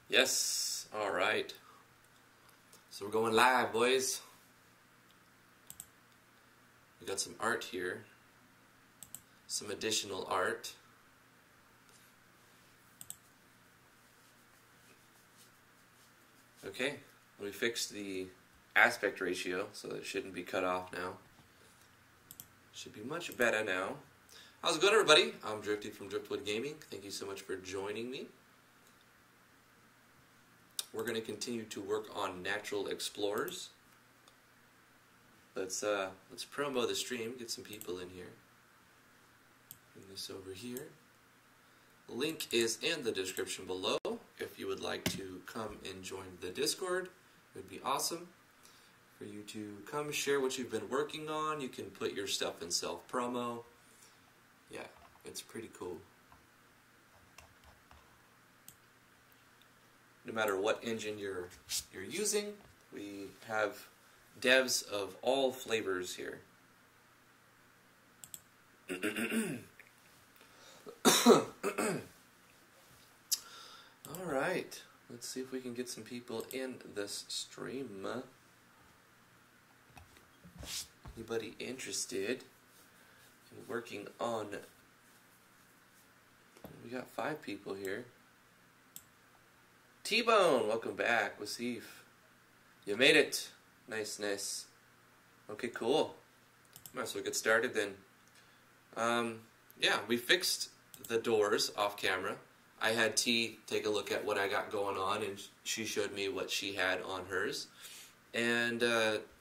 Yes, alright. So we're going live, boys. We got some art here. Some additional art. Okay, we fixed the aspect ratio, so it shouldn't be cut off now. Should be much better now. How's it going, everybody? I'm Drifty from Driftwood Gaming. Thank you so much for joining me. We're going to continue to work on Natural Explorers. Let's promo the stream, get some people in here. Bring this over here. The link is in the description below. If you would like to come and join the Discord, it would be awesome for you to come share what you've been working on. You can put your stuff in self-promo. Yeah, it's pretty cool. No matter what engine you're using, we have devs of all flavors here. Alright, let's see if we can get some people in this stream. Anybody interested in working on... We got 5 people here. T-Bone, welcome back with Heath. You made it. Nice, nice. Okay, cool. Might as well get started then. Yeah, we fixed the doors off camera. I had T take a look at what I got going on, and she showed me what she had on hers. And,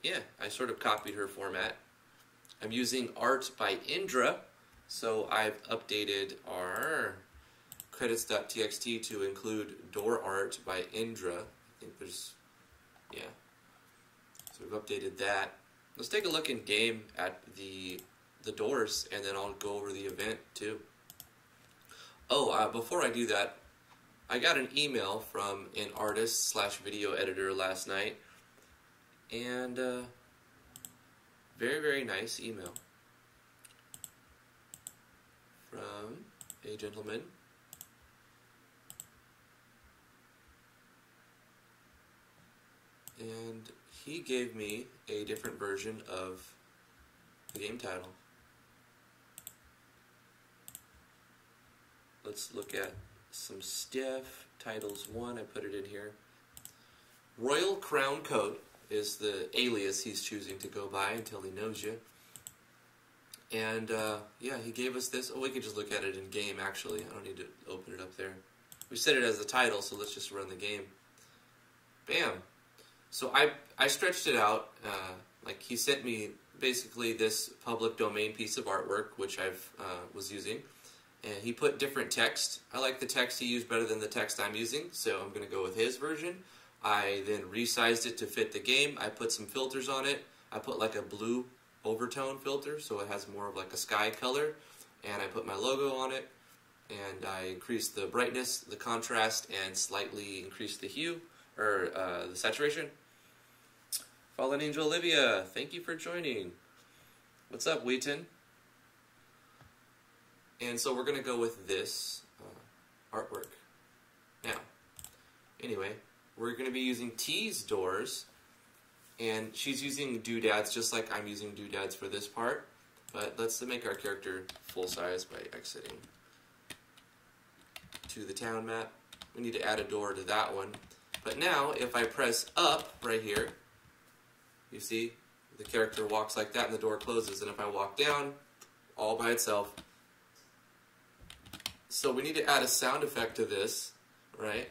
yeah, I sort of copied her format. I'm using art by Indra, so I've updated our credits.txt to include door art by Indra. I think there's, yeah. So we've updated that. Let's take a look in game at the doors, and then I'll go over the event too. Oh, before I do that, I got an email from an artist/video editor last night, and very, very nice email from a gentleman. And he gave me a different version of the game title. Let's look at some stuff. Titles 1, I put it in here. Royal Crown Coat is the alias he's choosing to go by until he knows you. And, yeah, he gave us this. Oh, we can just look at it in game, actually. I don't need to open it up there. We set it as the title, so let's just run the game. Bam! So I stretched it out, like he sent me basically this public domain piece of artwork, which I've was using, and he put different text. I like the text he used better than the text I'm using, so I'm going to go with his version. I then resized it to fit the game. I put some filters on it. I put like a blue overtone filter, so it has more of like a sky color, and I put my logo on it, and I increased the brightness, the contrast, and slightly increased the hue, or the saturation. Fallen Angel Olivia, thank you for joining. What's up, Wheaton? And so we're going to go with this artwork. Now, anyway, we're going to be using T's doors, and she's using doodads just like I'm using doodads for this part. But let's make our character full size by exiting to the town map. We need to add a door to that one. But now, if I press up right here, you see, the character walks like that and the door closes. And if I walk down, all by itself. So we need to add a sound effect to this, right?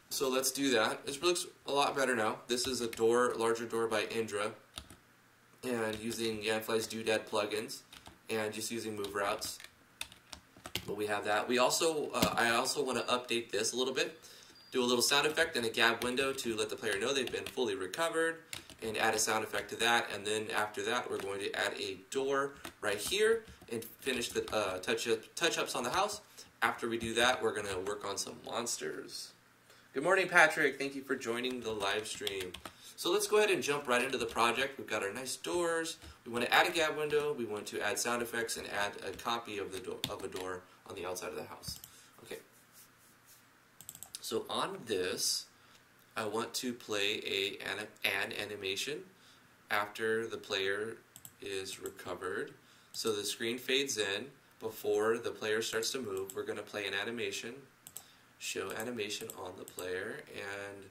So let's do that. This looks a lot better now. This is a door, larger door by Indra. And using Yanfly's Doodad plugins. And just using move routes. But we have that. We also, I also want to update this a little bit. Do a little sound effect and a gap window to let the player know they've been fully recovered, and add a sound effect to that. And then after that, we're going to add a door right here and finish the touch-ups on the house. After we do that, we're going to work on some monsters. Good morning, Patrick. Thank you for joining the live stream. So let's go ahead and jump right into the project. We've got our nice doors. We want to add a gap window. We want to add sound effects and add a copy of the door, a door on the outside of the house. Okay. So on this, I want to play an animation after the player is recovered. So the screen fades in before the player starts to move. We're going to play an animation, show animation on the player, and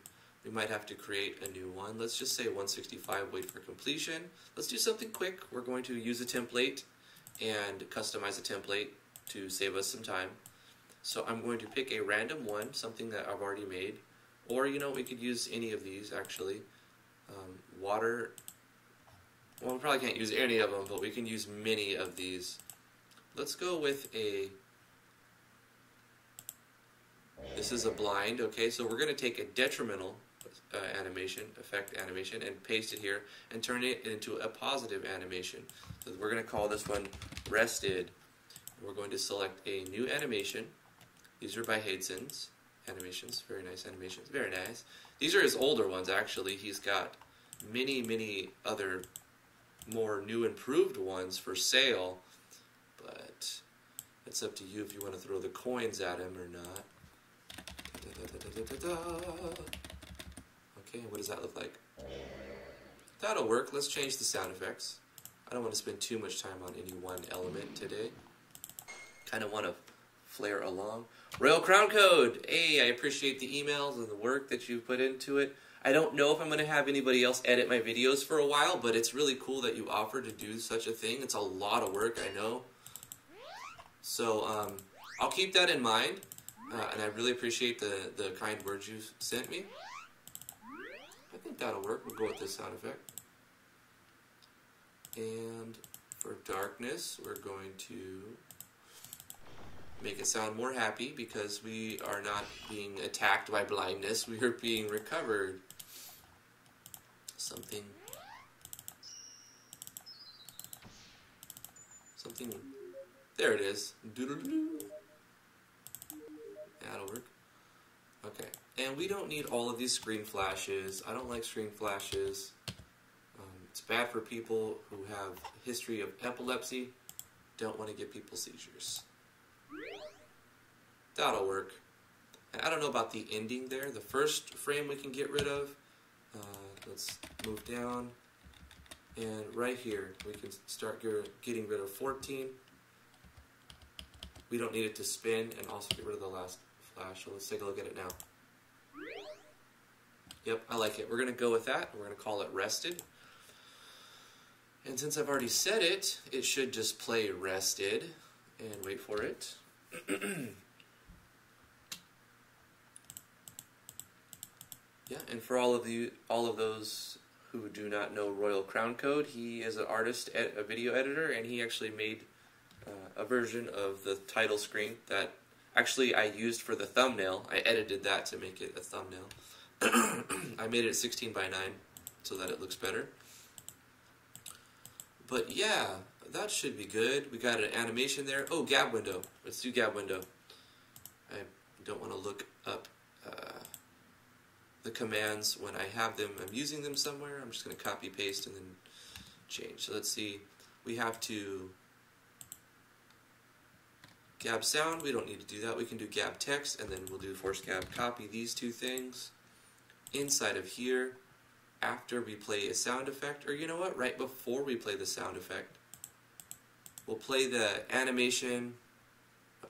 we might have to create a new one. Let's just say 165, wait for completion. Let's do something quick. We're going to use a template and customize a template to save us some time. So I'm going to pick a random one, something that I've already made. Or, you know, we could use any of these, actually. Water. Well, we probably can't use any of them, but we can use many of these. Let's go with a... This is a blind, okay? So we're going to take a detrimental animation, effect animation, and paste it here, and turn it into a positive animation. So we're going to call this one rested. We're going to select a new animation. These are by Hadson's animations. Very nice animations. Very nice. These are his older ones, actually. He's got many, many other more new improved ones for sale, but it's up to you if you want to throw the coins at him or not. Okay, what does that look like? That'll work. Let's change the sound effects. I don't want to spend too much time on any one element today. Kind of want to flare along. Royal Crown Code! Hey, I appreciate the emails and the work that you put into it. I don't know if I'm going to have anybody else edit my videos for a while, but it's really cool that you offered to do such a thing. It's a lot of work, I know. So, I'll keep that in mind, and I really appreciate the kind words you sent me. I think that'll work. We'll go with this sound effect. And for darkness, we're going to make it sound more happy because we are not being attacked by blindness. We are being recovered. Something. There it is. Doodle-doo. That'll work. Okay. And we don't need all of these screen flashes. I don't like screen flashes. It's bad for people who have a history of epilepsy. Don't want to give people seizures. That'll work. And I don't know about the ending there. The first frame we can get rid of. Let's move down. And right here, we can start getting rid of 14. We don't need it to spin, and also get rid of the last flash. So let's take a look at it now. Yep, I like it. We're going to go with that. We're going to call it rested. And since I've already set it, it should just play rested. And wait for it. Yeah, and for all of those who do not know Royal Crown Code, he is an artist, a video editor, and he actually made a version of the title screen that actually I used for the thumbnail. I edited that to make it a thumbnail. I made it 16:9 so that it looks better. But yeah, that should be good. We got an animation there. Oh, gab window. Let's do gab window. I don't want to look up the commands when I have them. I'm using them somewhere. I'm just going to copy, paste, and then change. So let's see. We have to gab sound. We don't need to do that. We can do gab text, and then we'll do force gab copy these two things inside of here after we play a sound effect. Or you know what? Right before we play the sound effect. We'll play the animation.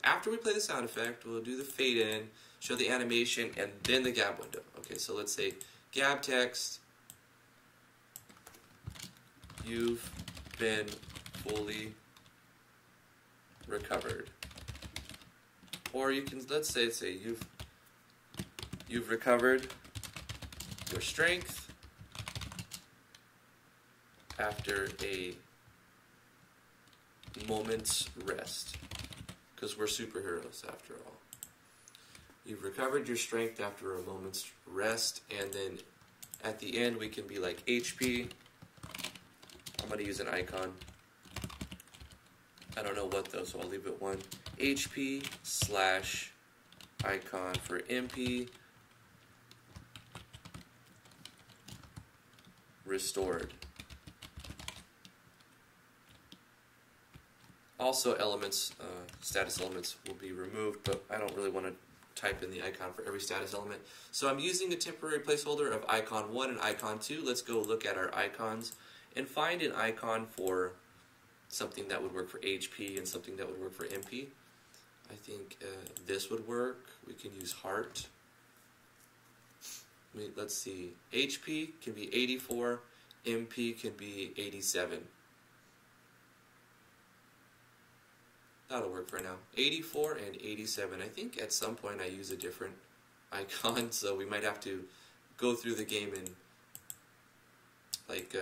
After we play the sound effect, we'll do the fade in, show the animation, and then the gab window. Okay, so let's say gab text. You've been fully recovered. Or you can, let's say you've recovered your strength after a moment's rest. Because we're superheroes after all. You've recovered your strength after a moment's rest, and then at the end we can be like HP. I'm going to use an icon. I don't know what though, so I'll leave it 1. HP / icon for MP restored. Also elements, status elements will be removed, but I don't really want to type in the icon for every status element. So I'm using a temporary placeholder of icon 1 and icon 2. Let's go look at our icons and find an icon for something that would work for HP and something that would work for MP. I think this would work. We can use heart. Let's see. HP can be 84. MP can be 87. That'll work for now. 84 and 87. I think at some point I use a different icon, so we might have to go through the game and like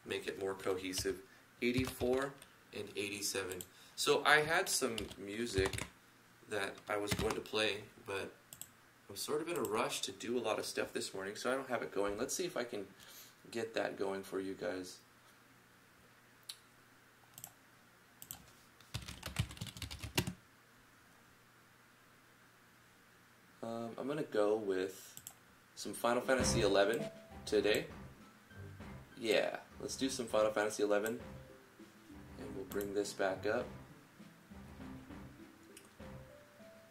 make it more cohesive. 84 and 87. So I had some music that I was going to play, but I'm sort of in a rush to do a lot of stuff this morning, so I don't have it going. Let's see if I can get that going for you guys. I'm going to go with some Final Fantasy XI today. Yeah, let's do some Final Fantasy XI. And we'll bring this back up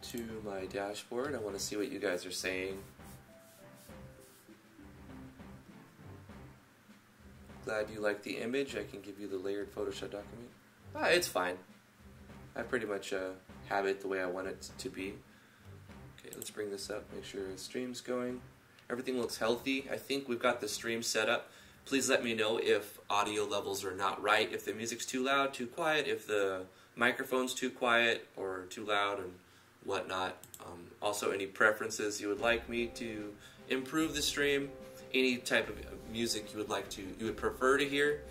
to my dashboard. I want to see what you guys are saying. Glad you like the image. I can give you the layered Photoshop document. It's fine. I pretty much have it the way I want it to be. Okay, let's bring this up, make sure the stream's going. Everything looks healthy. I think we've got the stream set up. Please let me know if audio levels are not right, if the music's too loud, too quiet, if the microphone's too quiet or too loud and whatnot. Also, any preferences you would like me to improve the stream, any type of music you would prefer to hear.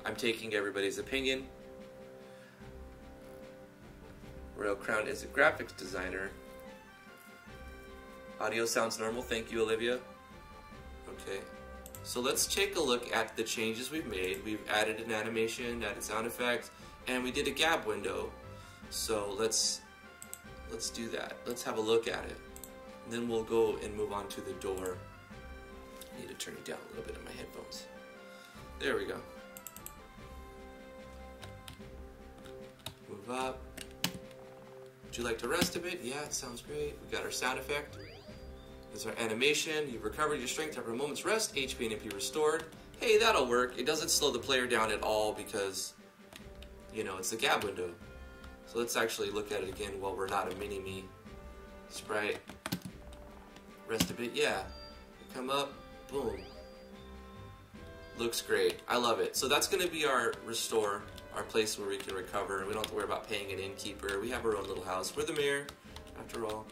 I'm taking everybody's opinion. Royal Crown is a graphics designer. Audio sounds normal. Thank you, Olivia. Okay. So let's take a look at the changes we've made. We've added an animation, added sound effects, and we did a gap window. So let's do that. Let's have a look at it. And then we'll go and move on to the door. I need to turn it down a little bit on my headphones. There we go. Move up. Would you like to rest a bit? Yeah, it sounds great. We got our sound effect. There's our animation. You've recovered your strength after a moment's rest. HP and MP restored. Hey, that'll work. It doesn't slow the player down at all because, you know, it's the gap window. So let's actually look at it again while we're not a mini-me. Sprite. Rest a bit. Yeah. Come up. Boom. Looks great. I love it. So that's going to be our restore, our place where we can recover, and we don't have to worry about paying an innkeeper. We have our own little house. We're the mayor, after all.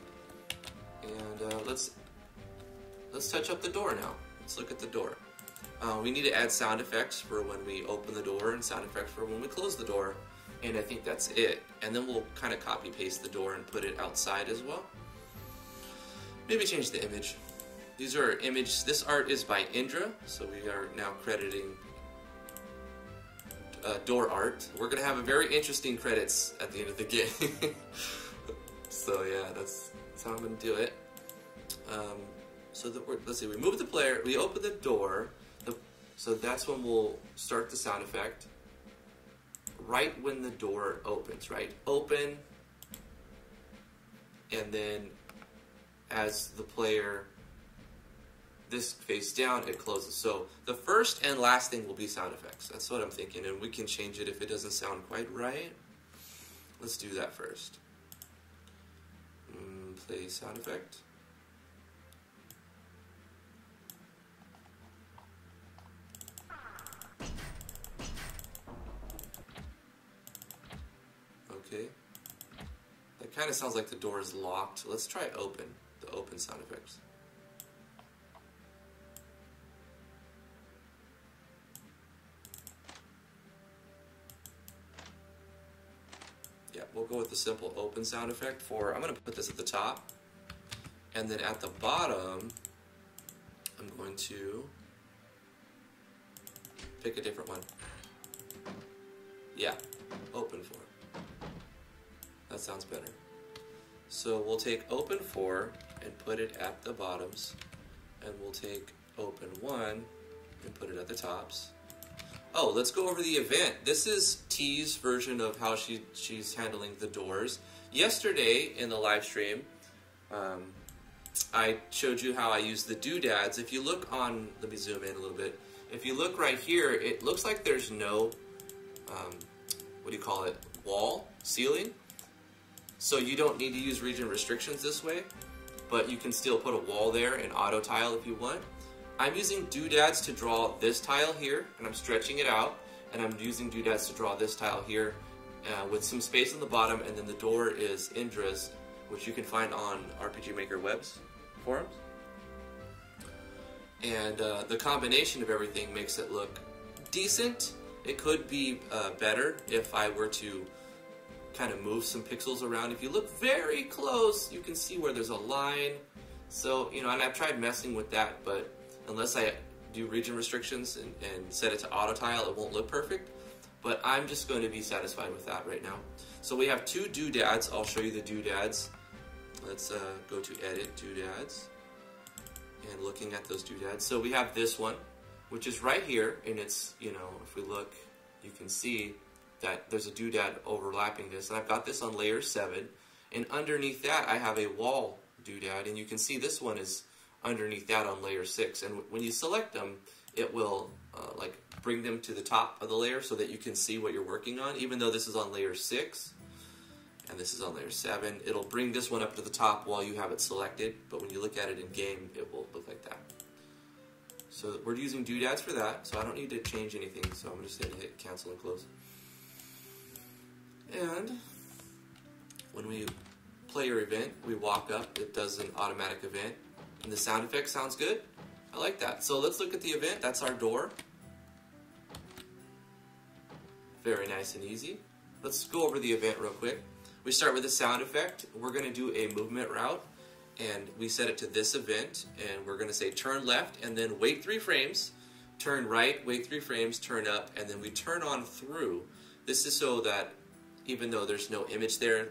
And let's touch up the door now. Let's look at the door. We need to add sound effects for when we open the door and sound effects for when we close the door. And I think that's it. And then we'll kind of copy paste the door and put it outside as well. Maybe change the image. These are image. This art is by Indra, so we are now crediting door art. We're gonna have a very interesting credits at the end of the game. So yeah, that's how I'm gonna do it. So that let's see. We move the player. We open the door. So that's when we'll start the sound effect. Right when the door opens. Right, open, and then as the player. This face down, it closes. So the first and last thing will be sound effects. That's what I'm thinking, and we can change it if it doesn't sound quite right. Let's do that first. Play sound effect. Okay. That kind of sounds like the door is locked. Let's try open, the open sound effects. We'll go with the simple open sound effect for, I'm going to put this at the top, and then at the bottom, I'm going to pick a different one. Yeah, open for. That sounds better. So we'll take open for and put it at the bottoms, and we'll take open 1 and put it at the tops. Oh, let's go over the event. This is T's version of how she's handling the doors. Yesterday in the live stream, I showed you how I use the doodads. If you look on, let me zoom in a little bit. If you look right here, it looks like there's no, what do you call it, wall, ceiling. So you don't need to use region restrictions this way, but you can still put a wall there and auto tile if you want. I'm using doodads to draw this tile here, and I'm stretching it out, and I'm using doodads to draw this tile here with some space on the bottom, and then the door is Indra's, which you can find on RPG Maker Web's forums. And the combination of everything makes it look decent. It could be better if I were to kind of move some pixels around. If you look very close, you can see where there's a line. So, you know, and I've tried messing with that, but unless I do region restrictions and set it to auto tile, it won't look perfect. But I'm just going to be satisfied with that right now. So we have two doodads. I'll show you the doodads. Let's go to edit doodads. And looking at those doodads. So we have this one, which is right here. And it's, you know, if we look, you can see that there's a doodad overlapping this. And I've got this on layer 7. And underneath that, I have a wall doodad. And you can see this one is underneath that on layer 6, and when you select them, it will like bring them to the top of the layer so that you can see what you're working on. Even though this is on layer 6 and this is on layer 7, it'll bring this one up to the top while you have it selected, but when you look at it in game, it will look like that. So we're using doodads for that, so I don't need to change anything, so I'm just going to hit cancel and close. And when we play your event, we walk up, it does an automatic event. And the sound effect sounds good. I like that. So let's look at the event. That's our door. Very nice and easy. Let's go over the event real quick. We start with the sound effect. We're going to do a movement route. And we set it to this event. And we're going to say turn left and then wait 3 frames. Turn right, wait 3 frames, turn up, and then we turn on through. This is so that even though there's no image there,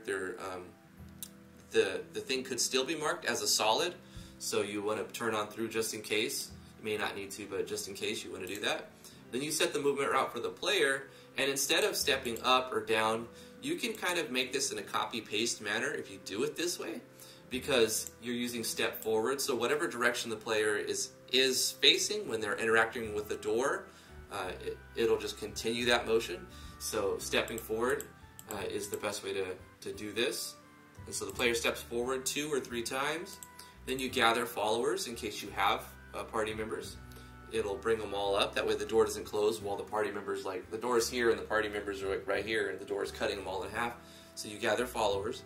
the thing could still be marked as a solid. So you want to turn on through just in case. You may not need to, but just in case you want to do that. Then you set the movement route for the player, and instead of stepping up or down, you can kind of make this in a copy-paste manner if you do it this way, because you're using step forward. So whatever direction the player is facing when they're interacting with the door, it'll just continue that motion. So stepping forward is the best way to do this. And so the player steps forward 2 or 3 times. Then you gather followers in case you have party members. It'll bring them all up. That way the door doesn't close while the party members, like the door is here and the party members are right here and the door is cutting them all in half. So you gather followers.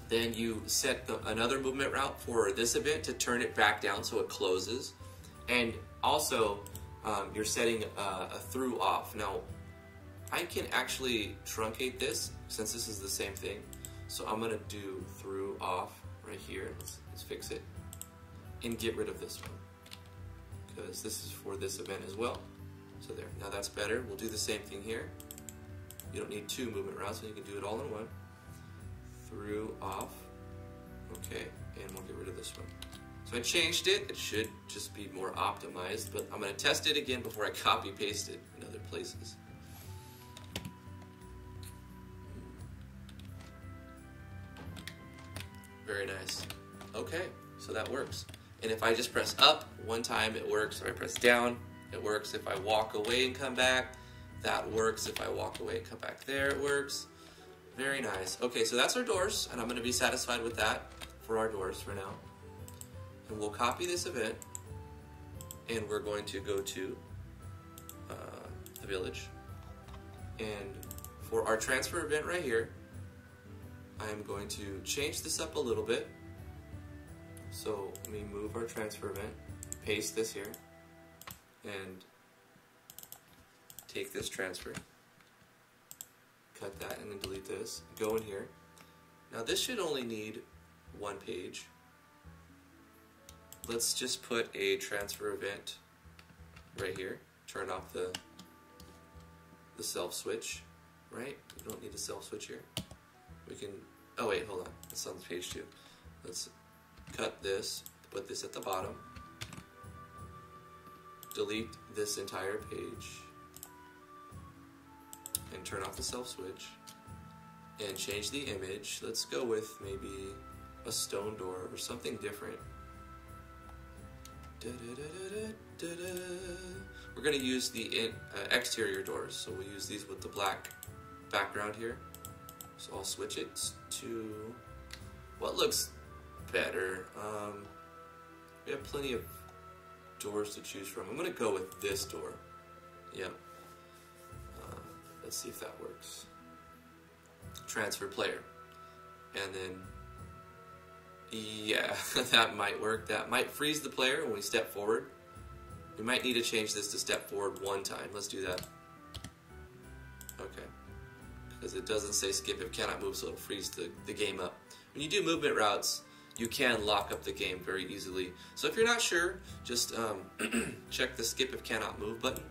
Then you set another movement route for this event to turn it back down so it closes. And also you're setting a through off. Now I can actually truncate this since this is the same thing. So I'm going to do through off right here. Let's fix it and get rid of this one because this is for this event as well. So there, now that's better. We'll do the same thing here. You don't need 2 movement routes, so you can do it all in one. Through, off, okay, and we'll get rid of this one. So I changed it. It should just be more optimized, but I'm going to test it again before I copy paste it in other places. Very nice. Okay, so that works. And if I just press up one time, it works. If I press down, it works. If I walk away and come back, that works. If I walk away and come back there, it works. Very nice. Okay, so that's our doors, and I'm going to be satisfied with that for our doors for now. And we'll copy this event, and we're going to go to the village. And for our transfer event right here, I'm going to change this up a little bit. So let me move our transfer event, paste this here, and take this transfer, cut that, and then delete this. Go in here. Now this should only need 1 page. Let's just put a transfer event right here. Turn off the self switch, right? We don't need a self switch here. We can, oh wait, hold on, that's on page 2. Let's cut this, put this at the bottom, delete this entire page, and turn off the self switch and change the image. Let's go with maybe a stone door or something different. We're going to use the exterior doors, so we'll use these with the black background here. So I'll switch it to what looks better. We have plenty of doors to choose from. I'm going to go with this door. Yep. Let's see if that works. Transfer player. And then, yeah, that might work. That might freeze the player when we step forward. We might need to change this to step forward one time. Let's do that. Okay. Because it doesn't say skip if cannot move, so it'll freeze the game up. When you do movement routes, you can lock up the game very easily. So if you're not sure, just check the skip if cannot move button,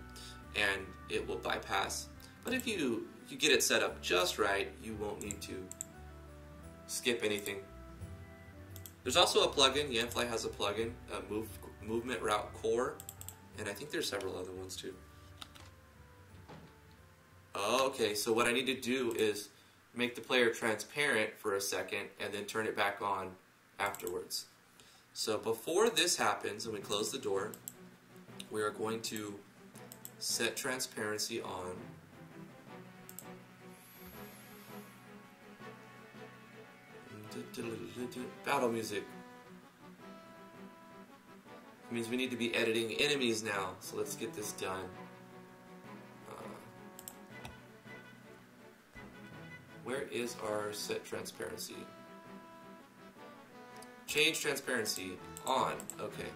and it will bypass. But if you get it set up just right, you won't need to skip anything. There's also a plugin. Yanfly has a plugin, movement route core, and I think there's several other ones too. Okay, so what I need to do is make the player transparent for a second and then turn it back on afterwards. So before this happens and we close the door, we are going to set transparency on. Battle music. It means we need to be editing enemies now, so let's get this done. Where is our set transparency? Change transparency on. Okay.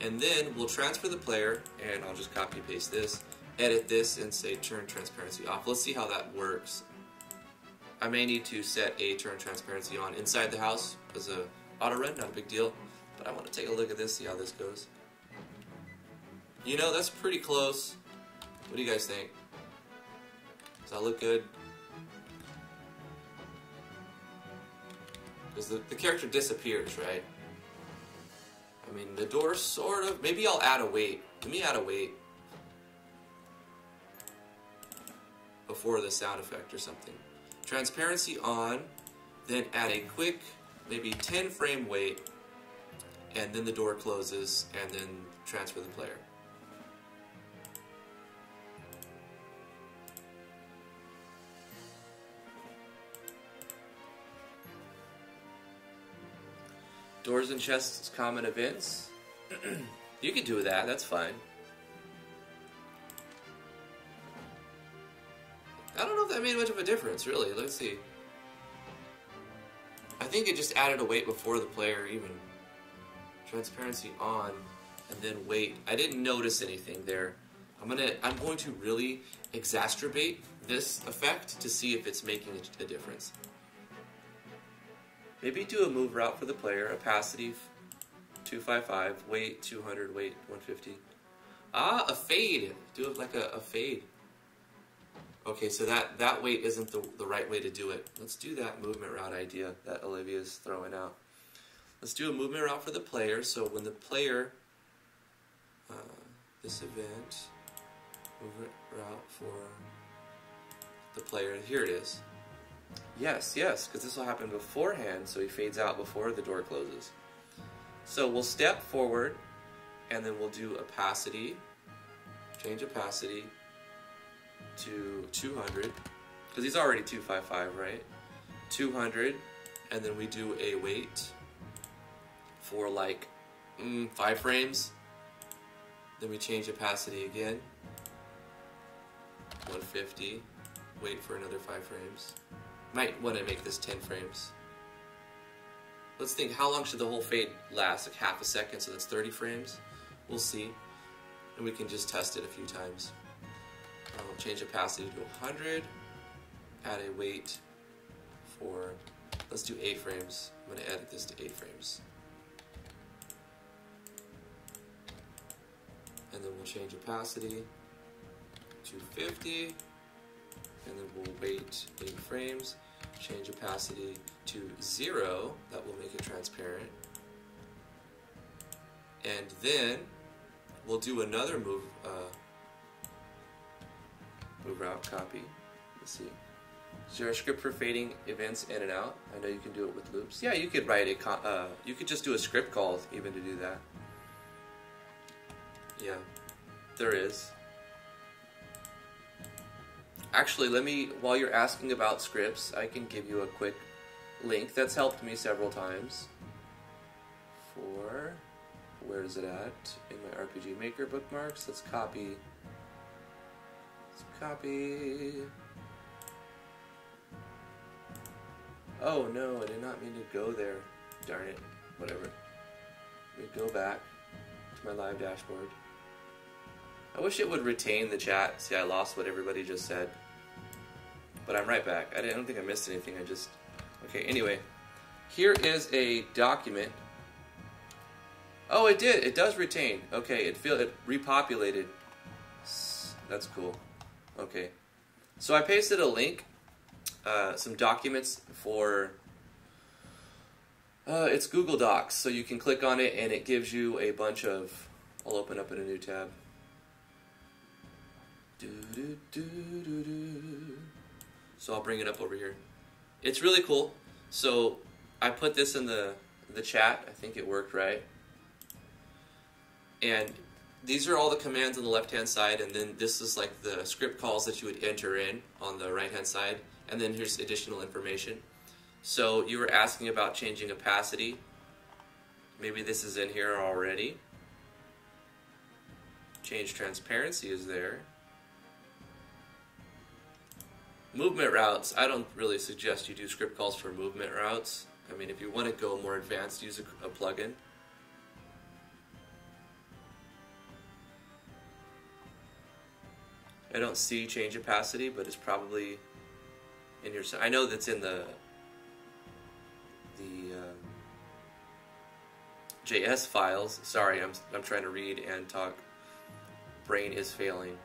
And then we'll transfer the player, and I'll just copy paste this, edit this, and say turn transparency off. Let's see how that works. I may need to set a turn transparency on inside the house as a auto run, not a big deal. But I want to take a look at this, see how this goes. You know, that's pretty close. What do you guys think? Does that look good? Because the character disappears, right? I mean, the door sort of... Maybe I'll add a weight. Let me add a weight before the sound effect or something. Transparency on, then add a quick, maybe 10 frame wait, and then the door closes, and then transfer the player. Doors and chests, common events. You can do that, that's fine. I don't know if that made much of a difference, really. Let's see. I think it just added a wait before the player even. Transparency on, and then wait. I didn't notice anything there. I'm going to really exacerbate this effect to see if it's making a difference. Maybe do a move route for the player, opacity 255, weight 200, weight 150. Ah, a fade. Do it like a fade. Okay, so that weight isn't the right way to do it. Let's do that movement route idea that Olivia's throwing out. Let's do a movement route for the player. So when the player, this event, movement route for the player, here it is. Yes, because this will happen beforehand, so he fades out before the door closes. So we'll step forward, and then we'll do opacity, change opacity to 200, because he's already 255, right? 200, and then we do a wait for like 5 frames. Then we change opacity again, 150, wait for another 5 frames. Might want to make this 10 frames. Let's think, how long should the whole fade last? Like half a second, so that's 30 frames. We'll see. And we can just test it a few times. I'll change opacity to 100. Add a wait for, let's do 8 frames. I'm going to edit this to 8 frames. And then we'll change opacity to 50. And then we'll wait 8 frames. Change opacity to 0. That will make it transparent. And then we'll do another move route copy. Let's see. Is there a script for fading events in and out? I know you can do it with loops. Yeah, you could write a, you could just do a script call even to do that. Yeah, there is. Actually, let me, while you're asking about scripts, I can give you a quick link that's helped me several times. For, where is it at? In my RPG Maker bookmarks. Let's copy. Let's copy. Oh no, I did not mean to go there. Darn it. Whatever. Let me go back to my live dashboard. I wish it would retain the chat. See, I lost what everybody just said. But I'm right back. I don't think I missed anything. I just... Okay, anyway. Here is a document. Oh, it did. It does retain. Okay, it repopulated. That's cool. Okay. So I pasted a link. Some documents for... it's Google Docs. So you can click on it and it gives you a bunch of... I'll open up in a new tab. So I'll bring it up over here. It's really cool. So I put this in the chat. I think it worked right. And these are all the commands on the left hand side, and then this is like the script calls that you would enter in on the right hand side, and then here's additional information. So you were asking about changing opacity. Maybe this is in here already. Change transparency is there. Movement routes, I don't really suggest you do script calls for movement routes. I mean, if you want to go more advanced, use a plugin. I don't see change opacity, but it's probably in your... I know that's in the JS files. Sorry, I'm trying to read and talk. Brain is failing.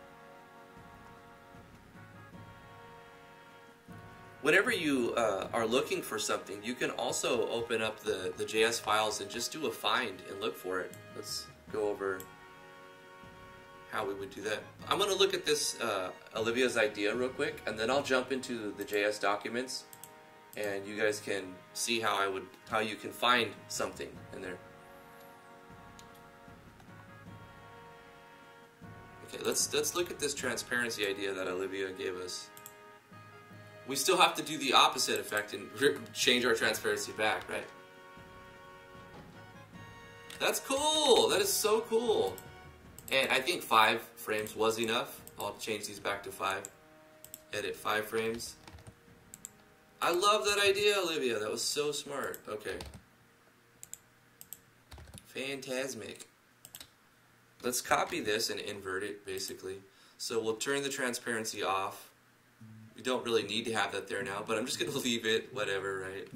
Whenever you are looking for something, you can also open up the JS files and just do a find and look for it. Let's go over how we would do that. I'm going to look at this Olivia's idea real quick, and then I'll jump into the JS documents, and you guys can see how you can find something in there. Okay, let's look at this transparency idea that Olivia gave us. We still have to do the opposite effect and change our transparency back, right? That's cool! That is so cool! And I think 5 frames was enough. I'll change these back to 5. Edit 5 frames. I love that idea, Olivia. That was so smart. Okay. Phantasmic. Let's copy this and invert it, basically. So we'll turn the transparency off. We don't really need to have that there now, but I'm just going to leave it, whatever, right?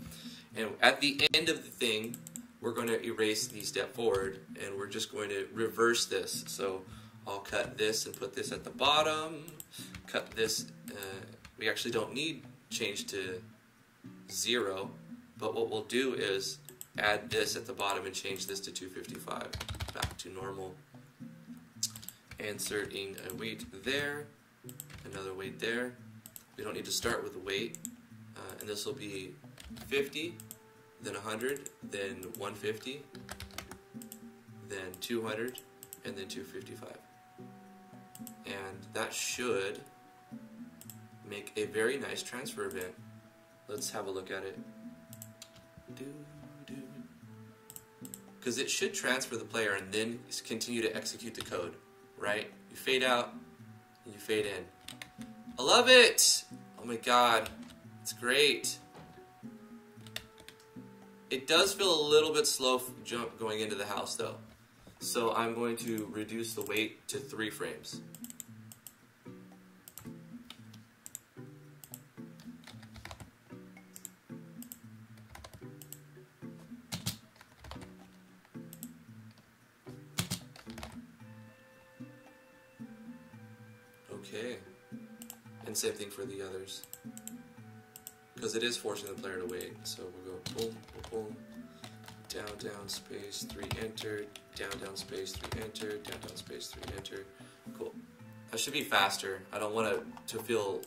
And at the end of the thing, we're going to erase the step forward, and we're just going to reverse this. So I'll cut this and put this at the bottom. Cut this. We actually don't need change to 0, but what we'll do is add this at the bottom and change this to 255. Back to normal. Inserting a weight there, another weight there. We don't need to start with a weight, and this will be 50, then 100, then 150, then 200, and then 255. And that should make a very nice transfer event. Let's have a look at it. Because it should transfer the player and then continue to execute the code, right? You fade out, and you fade in. I love it! Oh my god, it's great. It does feel a little bit slow jump going into the house though. So I'm going to reduce the weight to 3 frames. Okay. And same thing for the others. Because it is forcing the player to wait. So we'll go boom, boom, boom. Down, down, space, 3, enter. Down, down, space, 3, enter. Down, down, space, 3, enter. Cool. That should be faster. I don't want to feel...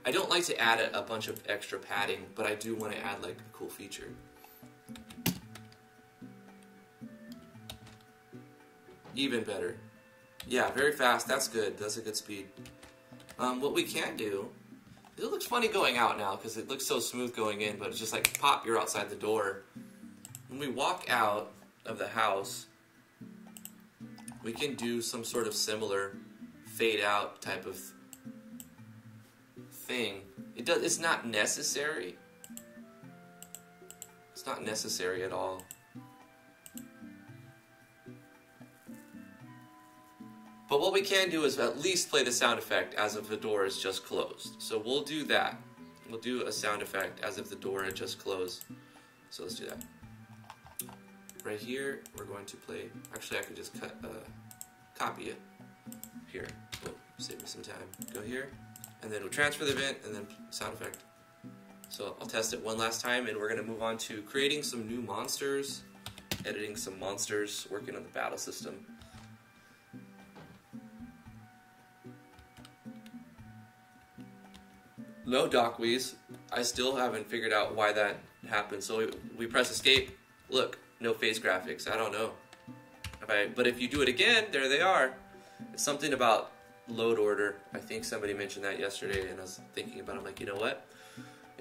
I don't like to add a bunch of extra padding, but I do want to add like a cool feature. Even better. Yeah, very fast. That's good. That's a good speed. What we can do... It looks funny going out now because it looks so smooth going in, but it's just like, pop, you're outside the door. When we walk out of the house, we can do some sort of similar fade out type of thing. It's not necessary. It's not necessary at all. But what we can do is at least play the sound effect as if the door is just closed. So we'll do that. We'll do a sound effect as if the door had just closed. So let's do that. Right here, we're going to play... Actually, I could just copy it here. Oh, save me some time. Go here, and then we'll transfer the event, and then sound effect. So I'll test it one last time, and we're going to move on to creating some new monsters, editing some monsters, working on the battle system. No Docwees. I still haven't figured out why that happened. So we press escape. Look, no face graphics. I don't know. But if you do it again, there they are. It's something about load order. I think somebody mentioned that yesterday, and I was thinking about it. I'm like, you know what?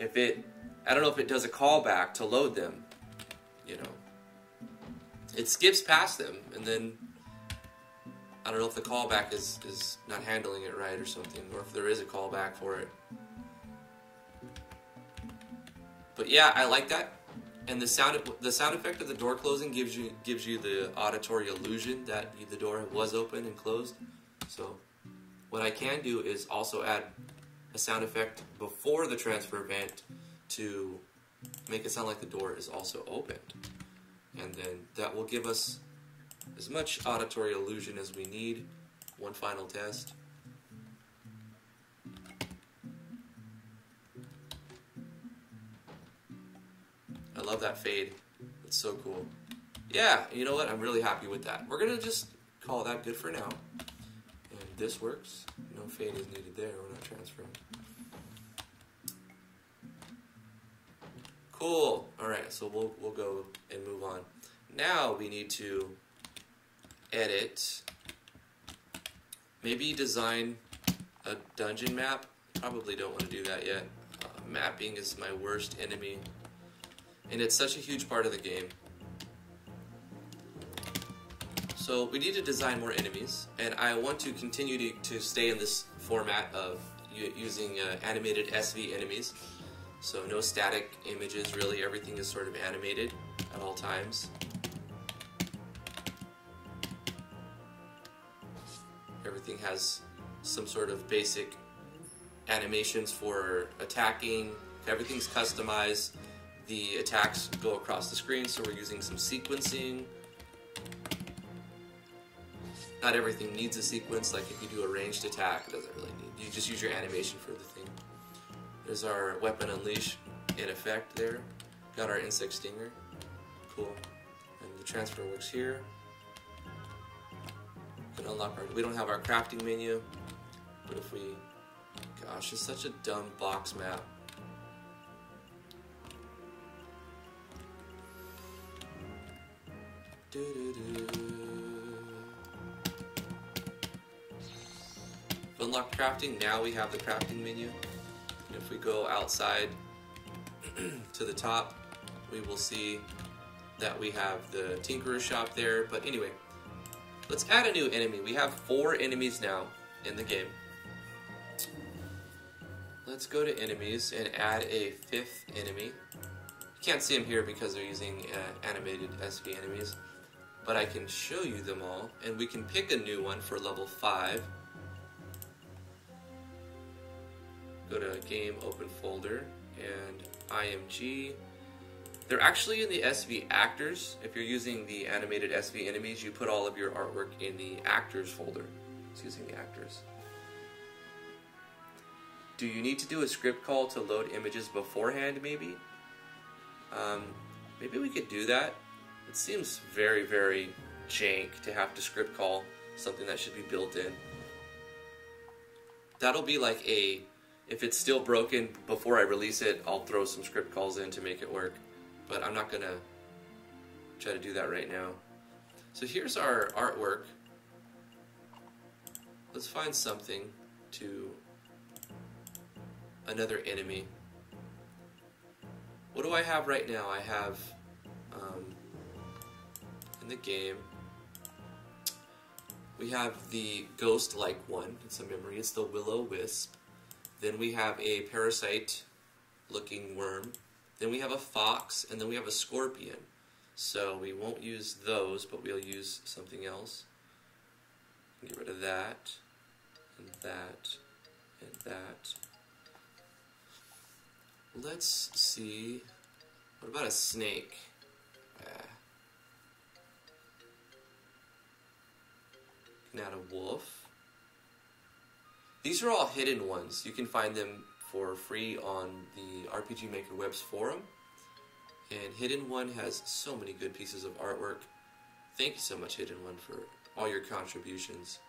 I don't know if it does a callback to load them. You know, it skips past them, and then I don't know if the callback is not handling it right or something, or if there is a callback for it. But yeah, I like that. And the sound effect of the door closing gives you the auditory illusion that the door was open and closed. So what I can do is also add a sound effect before the transfer event to make it sound like the door is also opened. And then that will give us as much auditory illusion as we need. One final test. I love that fade. It's so cool. Yeah, you know what? I'm really happy with that. We're going to just call that good for now. And this works. No fade is needed there. We're not transferring. Cool. Alright, so we'll go and move on. Now we need to edit. Maybe design a dungeon map. Probably don't want to do that yet. Mapping is my worst enemy. And it's such a huge part of the game. So we need to design more enemies, and I want to continue to stay in this format of using animated SV enemies. So no static images, really. Everything is sort of animated at all times. Everything has some sort of basic animations for attacking. Everything's customized. The attacks go across the screen, so we're using some sequencing. Not everything needs a sequence, like if you do a ranged attack, it doesn't really need. You just use your animation for the thing. There's our weapon unleash in effect there. Got our insect stinger. Cool. And the transfer works here. We can unlock our... We don't have our crafting menu, but if we... Gosh, it's such a dumb box map. Unlock crafting. Now we have the crafting menu. And if we go outside to the top, we will see that we have the Tinkerer's shop there. But anyway, let's add a new enemy. We have 4 enemies now in the game. Let's go to enemies and add a 5th enemy. You can't see them here because they're using animated SV enemies. But I can show you them all, and we can pick a new one for level 5. Go to Game, Open Folder, and IMG. They're actually in the SV Actors. If you're using the animated SV enemies, you put all of your artwork in the Actors folder. It's using the Actors. Do you need to do a script call to load images beforehand, maybe? Maybe we could do that. It seems very, very jank to have to script call something that should be built in. that'll be like a, if it's still broken before I release it, I'll throw some script calls in to make it work. But I'm not gonna try to do that right now. So here's our artwork. Let's find something to another enemy. What do I have right now? I have in the game, we have the ghost-like one. It's a memory. It's the Will-O-Wisp. Then we have a parasite-looking worm. Then we have a fox, and then we have a scorpion. So we won't use those, but we'll use something else. Get rid of that, and that, and that. Let's see. What about a snake? Can add a wolf. These are all hidden ones. You can find them for free on the RPG Maker Web's forum. And Hidden One has so many good pieces of artwork. Thank you so much, Hidden One, for all your contributions.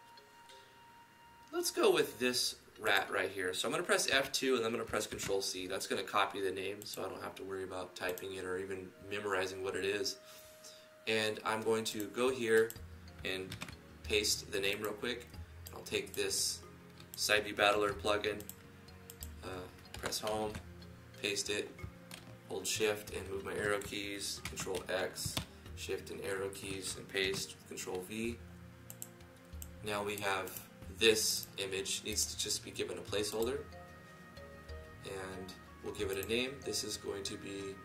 Let's go with this rat right here. So I'm going to press F2 and I'm going to press Control C. That's going to copy the name so I don't have to worry about typing it or even memorizing what it is. And I'm going to go here and paste the name real quick. I'll take this SciView Battler plugin, press Home, paste it, hold Shift and move my arrow keys, Control X, Shift and arrow keys and paste, Control V. Now we have this image, needs to just be given a placeholder, and we'll give it a name. This is going to be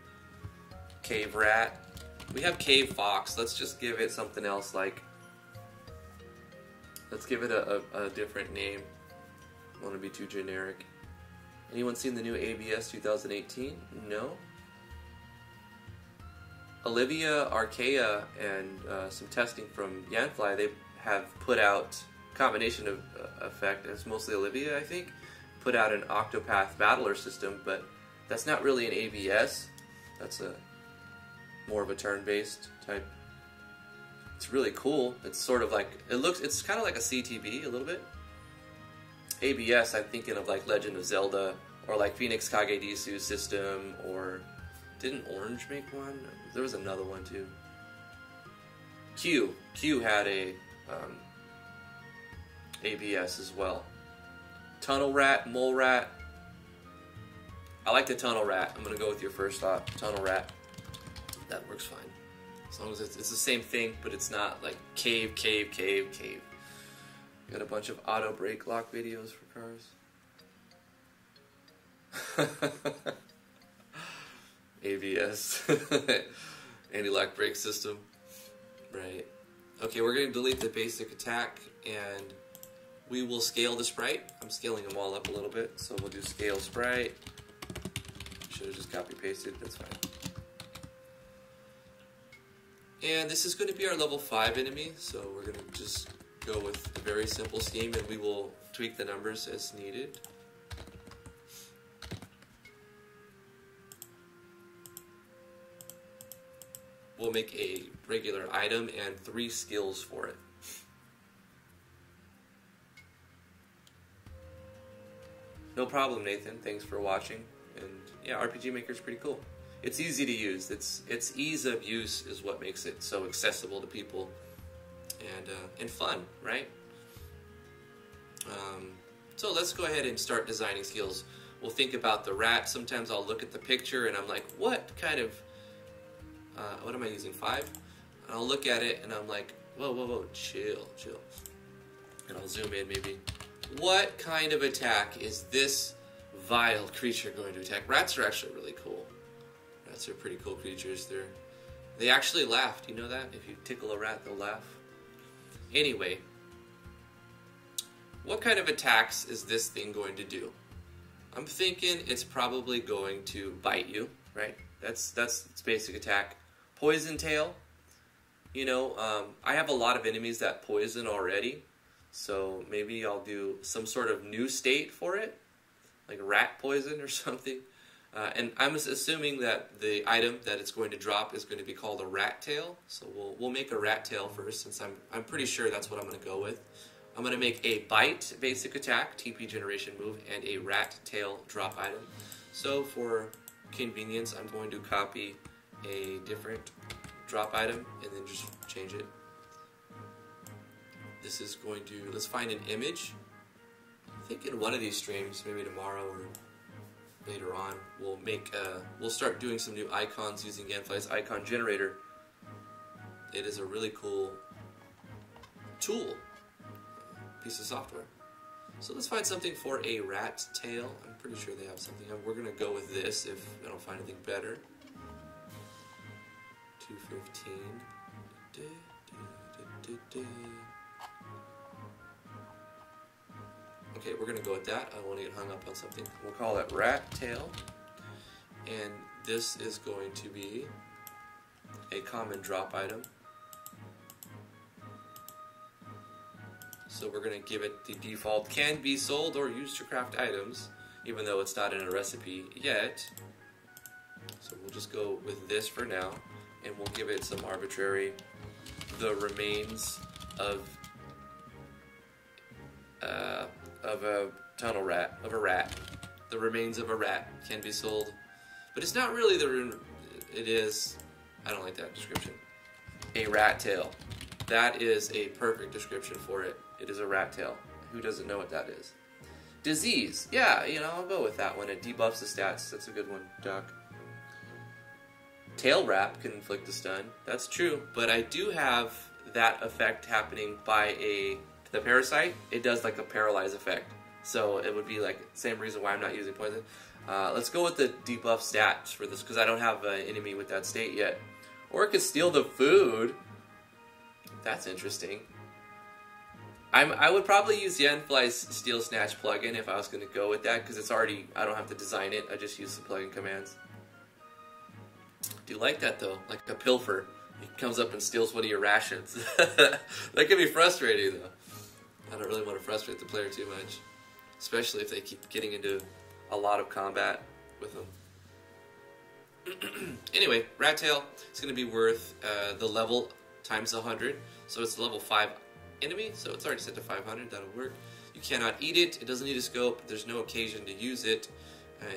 Cave Rat. We have Cave Fox. Let's just give it something else, like, let's give it a different name. I don't want to be too generic. Anyone seen the new ABS 2018? No? Olivia, Archaea, and some testing from Yanfly, they have put out a combination of effect. It's mostly Olivia, I think, put out an Octopath Battler system, but that's not really an ABS. That's a more of a turn-based type. It's really cool. It's sort of like, it's kind of like a CTB a little bit. ABS, I'm thinking of like Legend of Zelda, or like Phoenix Kagedisu's system, or didn't Orange make one? There was another one too. Q had a ABS as well. Tunnel Rat, Mole Rat. I like the Tunnel Rat. I'm gonna go with your first thought. Tunnel Rat. That works fine. As long as it's the same thing, but it's not like cave, cave, cave, cave. Got a bunch of auto brake lock videos for cars. ABS. Anti-lock brake system. Right. Okay, we're going to delete the basic attack, and we will scale the sprite. I'm scaling them all up a little bit, so we'll do scale sprite. Should have just copy-pasted, that's fine. And this is going to be our level 5 enemy, so we're going to just go with a very simple scheme, and we will tweak the numbers as needed. We'll make a regular item and 3 skills for it. No problem, Nathan. Thanks for watching. And yeah, RPG Maker is pretty cool. It's easy to use. Its ease of use is what makes it so accessible to people and fun, right? So let's go ahead and start designing skills. We'll think about the rat. Sometimes I'll look at the picture and I'm like, what kind of, what am I using, 5? And I'll look at it and I'm like, whoa, whoa, whoa, chill, chill. And I'll zoom in maybe. What kind of attack is this vile creature going to attack? Rats are actually really cool. Rats are pretty cool creatures. They actually laugh. Do you know that? If you tickle a rat, they'll laugh. Anyway, what kind of attacks is this thing going to do? I'm thinking it's probably going to bite you, right? That's its basic attack. Poison tail. You know, I have a lot of enemies that poison already, so maybe I'll do some sort of new state for it, like rat poison or something. And I'm assuming that the item that it's going to drop is going to be called a rat tail. So we'll make a rat tail first, since I'm pretty sure that's what I'm going to go with. I'm going to make a bite basic attack, TP generation move, and a rat tail drop item. So for convenience, I'm going to copy a different drop item and then just change it. This is going to, let's find an image. I think in one of these streams, maybe tomorrow or later on, we'll start doing some new icons using Yanfly's icon generator. It is a really cool tool, piece of software. So let's find something for a rat tail. I'm pretty sure they have something. We're gonna go with this if I don't find anything better. 215. Okay, we're gonna go with that. I don't want to get hung up on something. We'll call it rat tail, and this is going to be a common drop item. So we're going to give it the default can be sold or used to craft items, even though it's not in a recipe yet. So we'll just go with this for now, and we'll give it some arbitrary, the remains of a tunnel rat, of a rat. The remains of a rat can be sold, but it's not really it is, I don't like that description. A rat tail. That is a perfect description for it. It is a rat tail. Who doesn't know what that is? Disease. Yeah, you know, I'll go with that one. It debuffs the stats. That's a good one, Doc. Tail wrap can inflict a stun. That's true, but I do have that effect happening by the parasite. It does like a paralyze effect. So it would be like same reason why I'm not using poison. Let's go with the debuff stats for this because I don't have an enemy with that state yet. Or it could steal the food. That's interesting. I would probably use Yanfly's Steel Snatch plugin if I was going to go with that, because it's already, I don't have to design it, I just use the plugin commands. Do you like that though? Like a pilfer. He comes up and steals one of your rations. That can be frustrating though. I don't really want to frustrate the player too much, especially if they keep getting into a lot of combat with them. Anyway, Rat Tail is going to be worth the level times 100, so it's level 5 enemy, so it's already set to 500, that'll work. You cannot eat it, it doesn't need a scope, there's no occasion to use it,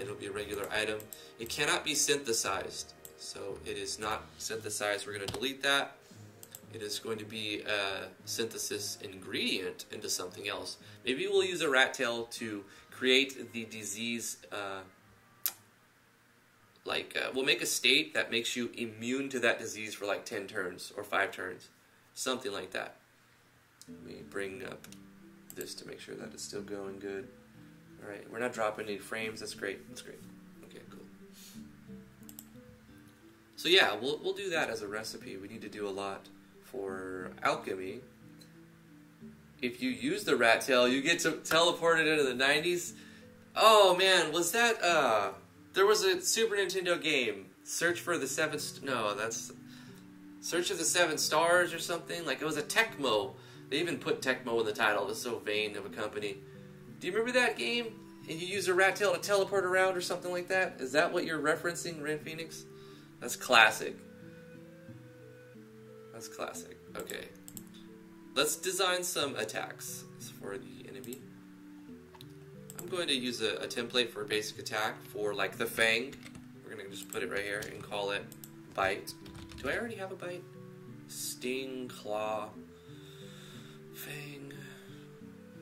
it'll be a regular item. It cannot be synthesized, so it is not synthesized, we're going to delete that. It is going to be a synthesis ingredient into something else. Maybe we'll use a rat tail to create the disease, we'll make a state that makes you immune to that disease for like 10 turns or 5 turns, something like that. Let me bring up this to make sure that it's still going good. Alright, we're not dropping any frames, that's great, that's great. Okay, cool. So yeah, we'll do that as a recipe. We need to do a lot for alchemy. If you use the rat tail, you get to teleport it into the 90s. Oh man, was that, there was a Super Nintendo game, Search for the Seven Search of the Seven Stars or something, like it was a Tecmo. They even put Tecmo in the title. It was so vain of a company. Do you remember that game? And you use a rat tail to teleport around or something like that? Is that what you're referencing, Ren Phoenix? That's classic. That's classic. Okay. Let's design some attacks for the enemy. I'm going to use a template for a basic attack for like the Fang. We're going to just put it right here and call it Bite. Do I already have a Bite? Sting, Claw, Fang,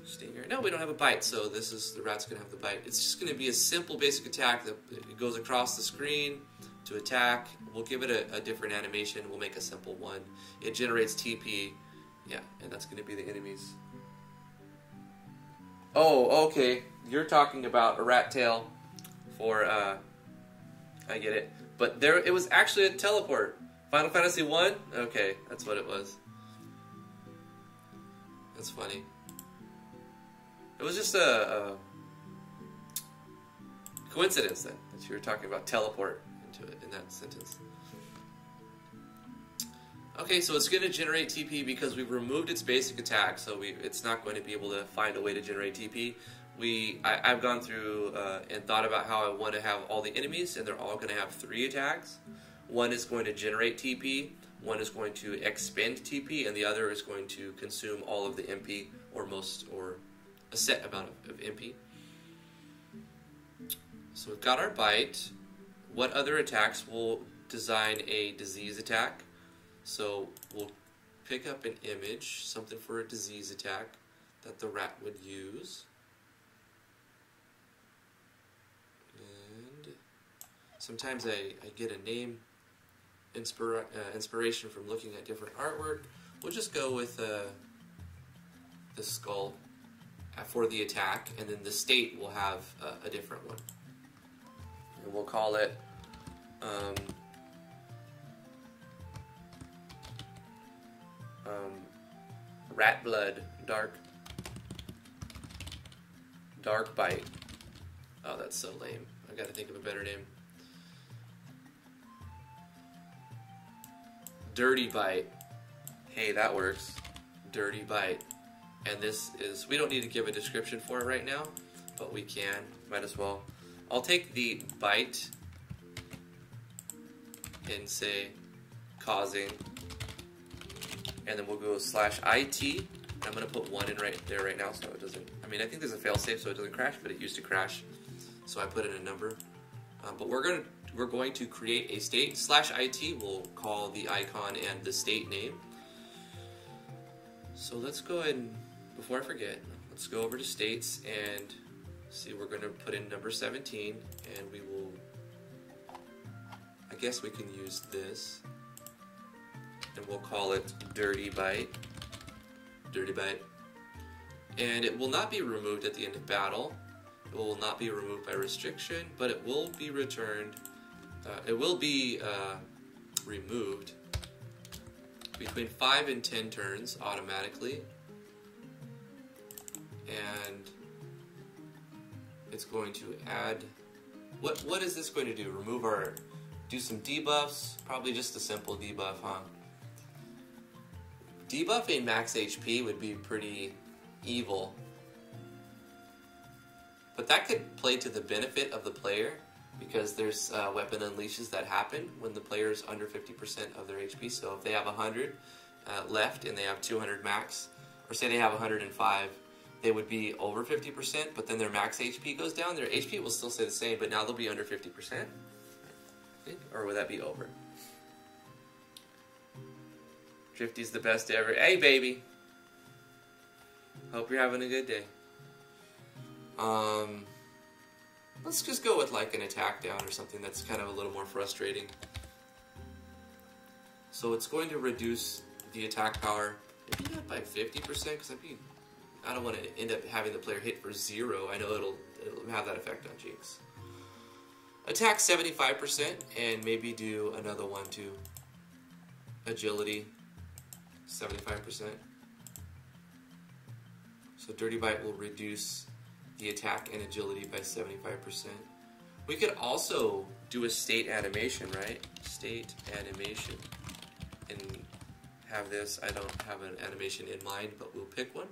Stinger. No, we don't have a Bite, so this is, the rat's going to have the Bite. It's just going to be a simple basic attack that it goes across the screen to attack. We'll give it a different animation. We'll make a simple one. It generates TP. Yeah, and that's going to be the enemies. Oh, okay. You're talking about a rat tail for, I get it. But there, it was actually a teleport. Final Fantasy 1? Okay, that's what it was. That's funny. It was just a coincidence then, that you were talking about teleport into it in that sentence. Okay, so it's going to generate TP because we've removed its basic attack, so it's not going to be able to find a way to generate TP. I've gone through and thought about how I want to have all the enemies, and they're all going to have 3 attacks. One is going to generate TP, one is going to expend TP, and the other is going to consume all of the MP or a set amount of MP. So we've got our bite. What other attacks? We'll design a disease attack. So we'll pick up an image, something for a disease attack that the rat would use. And sometimes I get a name inspiration from looking at different artwork. We'll just go with the skull for the attack, and then the state will have a different one. And we'll call it rat blood, dark bite. Oh, that's so lame. I gotta think of a better name. Dirty bite. Hey, that works. Dirty bite. And this is, we don't need to give a description for it right now, but we can, might as well. I'll take the bite and say causing, and then we'll go /IT. I'm going to put 1 in right there right now so it doesn't, I mean, I think there's a failsafe so it doesn't crash, but it used to crash. So I put in a number. But we're going to create a state. /IT, we'll call the icon and the state name. So let's go ahead and, before I forget, let's go over to states and see, we're going to put in number 17, and we will, I guess we can use this, and we'll call it dirty bite. Dirty bite. And it will not be removed at the end of battle. It will not be removed by restriction, but it will be returned. It will be removed between 5 and 10 turns automatically. And it's going to add, what is this going to do? Do some debuffs? Probably just a simple debuff, huh? Debuffing max HP would be pretty evil. But that could play to the benefit of the player, because there's weapon unleashes that happen when the player is under 50% of their HP. So if they have 100 left and they have 200 max, or say they have 105, they would be over 50%, but then their max HP goes down. Their HP will still stay the same, but now they'll be under 50%. Or would that be over? Drifty's the best ever. Hey, baby! Hope you're having a good day. Let's just go with like an attack down or something that's kind of a little more frustrating. So it's going to reduce the attack power, maybe not by 50%, because I don't want to end up having the player hit for 0. I know it'll have that effect on Jinx. Attack 75%, and maybe do another one too. Agility 75%. So Dirty Bite will reduce the attack and agility by 75%. We could also do a state animation, right? State animation. And have this, I don't have an animation in mind, but we'll pick one.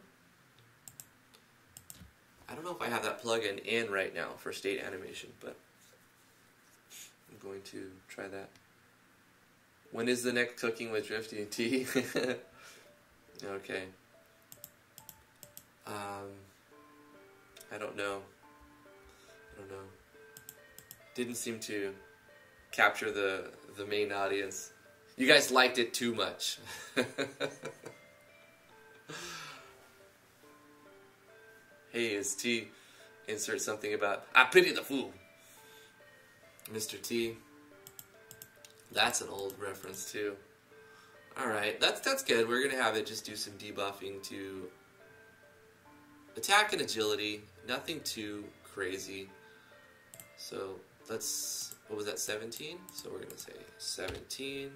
I don't know if I have that plugin in right now for state animation, but I'm going to try that. When is the next cooking with Drifty and T? Okay. I don't know. Didn't seem to capture the main audience. You guys liked it too much. Hey, is T, insert something about, I pity the fool. Mr. T. That's an old reference too. Alright, that's good. We're going to have it just do some debuffing to attack and agility. Nothing too crazy. So let's, what was that, 17? So we're going to say 17.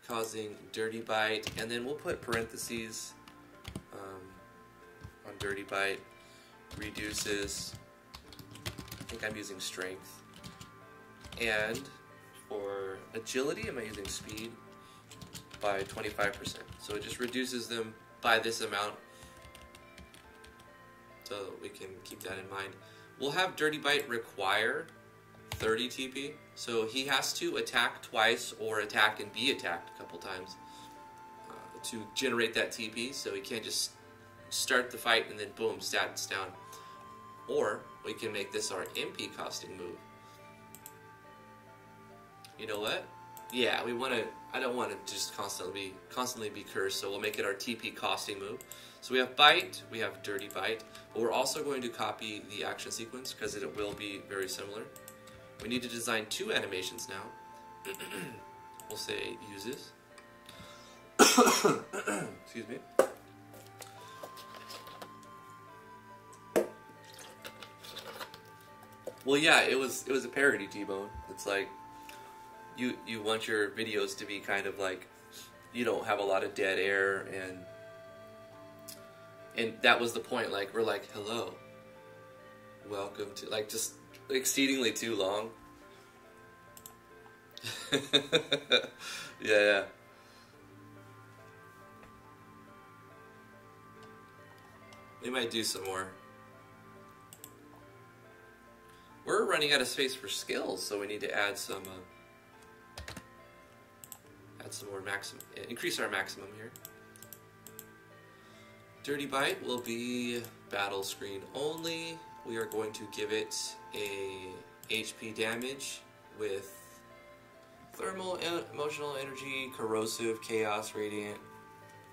Causing Dirty Bite. And then we'll put parentheses on Dirty Bite. Reduces, I think I'm using strength. And for agility, am I using speed? By 25%. So it just reduces them by this amount. So we can keep that in mind. We'll have Dirty Bite require 30 TP. So he has to attack twice or attack and be attacked a couple times to generate that TP. So he can't just start the fight and then boom, stats down. Or we can make this our MP costing move. You know what? Yeah, we want to. I don't want to just constantly be cursed, so we'll make it our TP costing move. So we have bite, we have dirty bite, but we're also going to copy the action sequence because it will be very similar. We need to design 2 animations now. We'll say uses. Excuse me. Well, yeah, it was a parody, T-Bone. It's like you want your videos to be kind of like you don't have a lot of dead air, and that was the point. Like we're like, hello, welcome to, like, just exceedingly too long. Yeah. We might do some more. We're running out of space for skills, so we need to add some more maximum, increase our maximum here. Dirty Bite will be battle screen only. We are going to give it a HP damage with thermal, emotional energy, corrosive, chaos, radiant.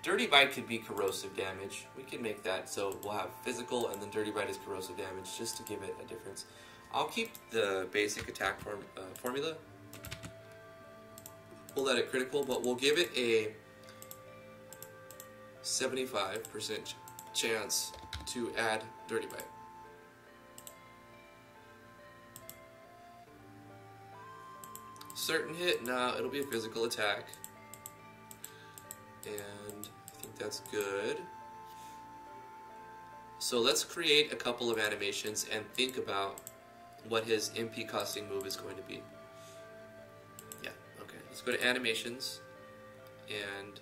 Dirty Bite could be corrosive damage. We can make that, so we'll have physical and then Dirty Bite is corrosive damage just to give it a difference. I'll keep the basic attack formula. We'll let it critical, but we'll give it a 75% chance to add Dirty Bite. Certain hit? No, it'll be a physical attack. And I think that's good. So let's create a couple of animations and think about what his MP costing move is going to be. Yeah, okay. Let's go to animations. And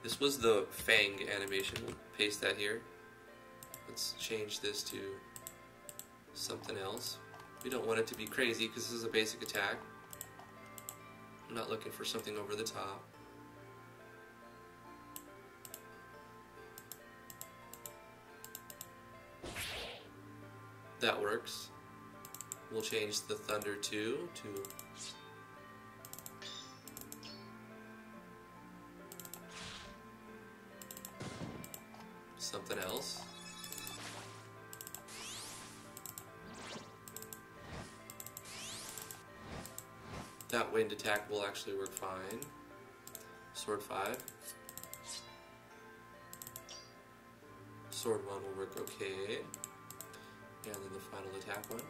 this was the Fang animation. We'll paste that here. Let's change this to something else. We don't want it to be crazy because this is a basic attack. I'm not looking for something over the top. That works. We'll change the Thunder 2 to something else. That wind attack will actually work fine. Sword 5. Sword 1 will work okay. And then the final attack one.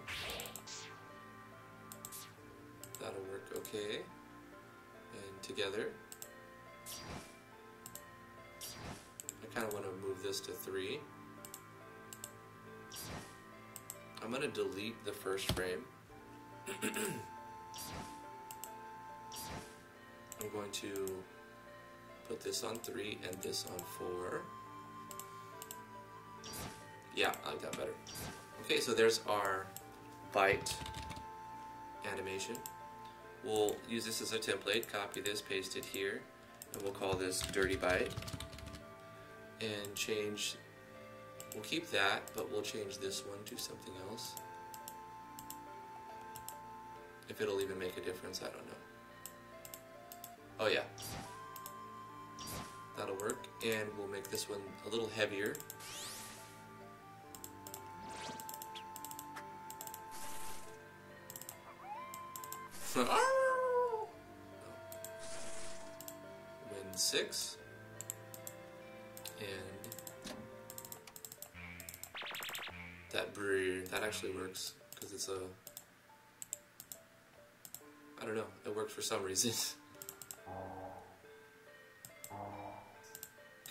That'll work okay. And together. I kind of want to move this to 3. I'm going to delete the first frame. I'm going to put this on 3 and this on 4. Yeah, I like that better. Okay, so there's our bite animation. We'll use this as a template, copy this, paste it here, and we'll call this Dirty Bite. And change, we'll keep that, but we'll change this one to something else. If it'll even make a difference, I don't know. Oh yeah, that'll work, and we'll make this one a little heavier. Win 6, and that actually works because it's a, I don't know, it worked for some reason.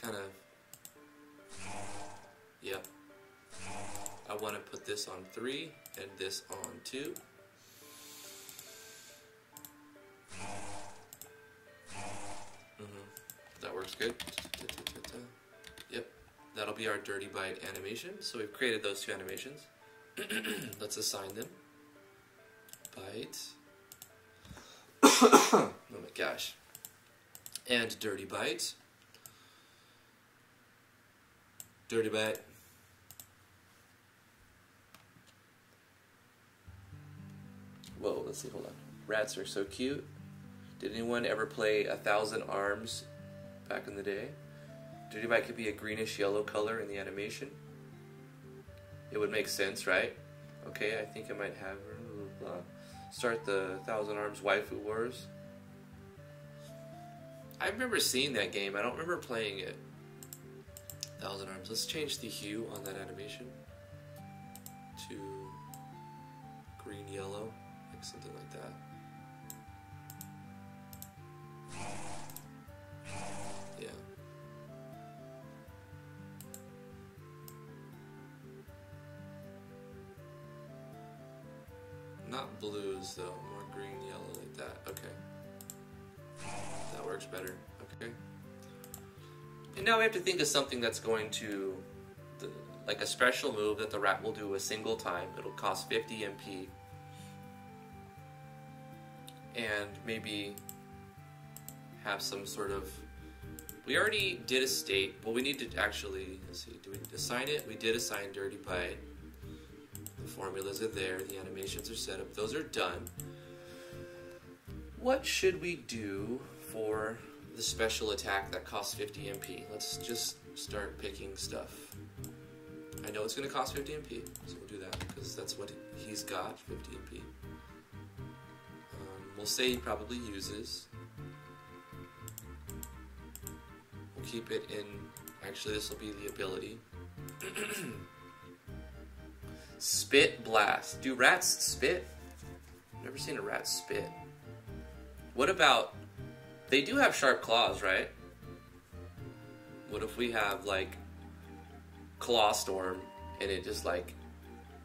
Kind of, yep. I want to put this on 3 and this on 2. That works good. Yep, that'll be our Dirty Bite animation. So we've created those 2 animations. Let's assign them. Bite. Oh my gosh. And Dirty Bite. Dirty Bite. Whoa, let's see, hold on. Rats are so cute. Did anyone ever play 1,000 Arms back in the day? Dirty Bite could be a greenish yellow color in the animation. It would make sense, right? Okay, I think I might have... Start the 1,000 Arms Waifu Wars. I remember seeing that game. I don't remember playing it. 1,000 Arms. Let's change the hue on that animation to green-yellow, like something like that. Yeah. Not blues though, more green-yellow like that. Okay. That works better. Okay. And now we have to think of something that's going to, like a special move that the rat will do a single time. It'll cost 50 MP. And maybe have some sort of... We already did a state. Well, we need to actually... Let's see. Do we assign it? We did assign Dirty Bite. The formulas are there. The animations are set up. Those are done. What should we do for the special attack that costs 50 MP? Let's just start picking stuff. I know it's going to cost 50 MP, so we'll do that because that's what he's got, 50 MP. We'll say he probably uses. We'll keep it in... Actually, this will be the ability. Spit Blast. Do rats spit? I've never seen a rat spit. What about... They do have sharp claws, right? What if we have, like, Claw Storm, and it just, like,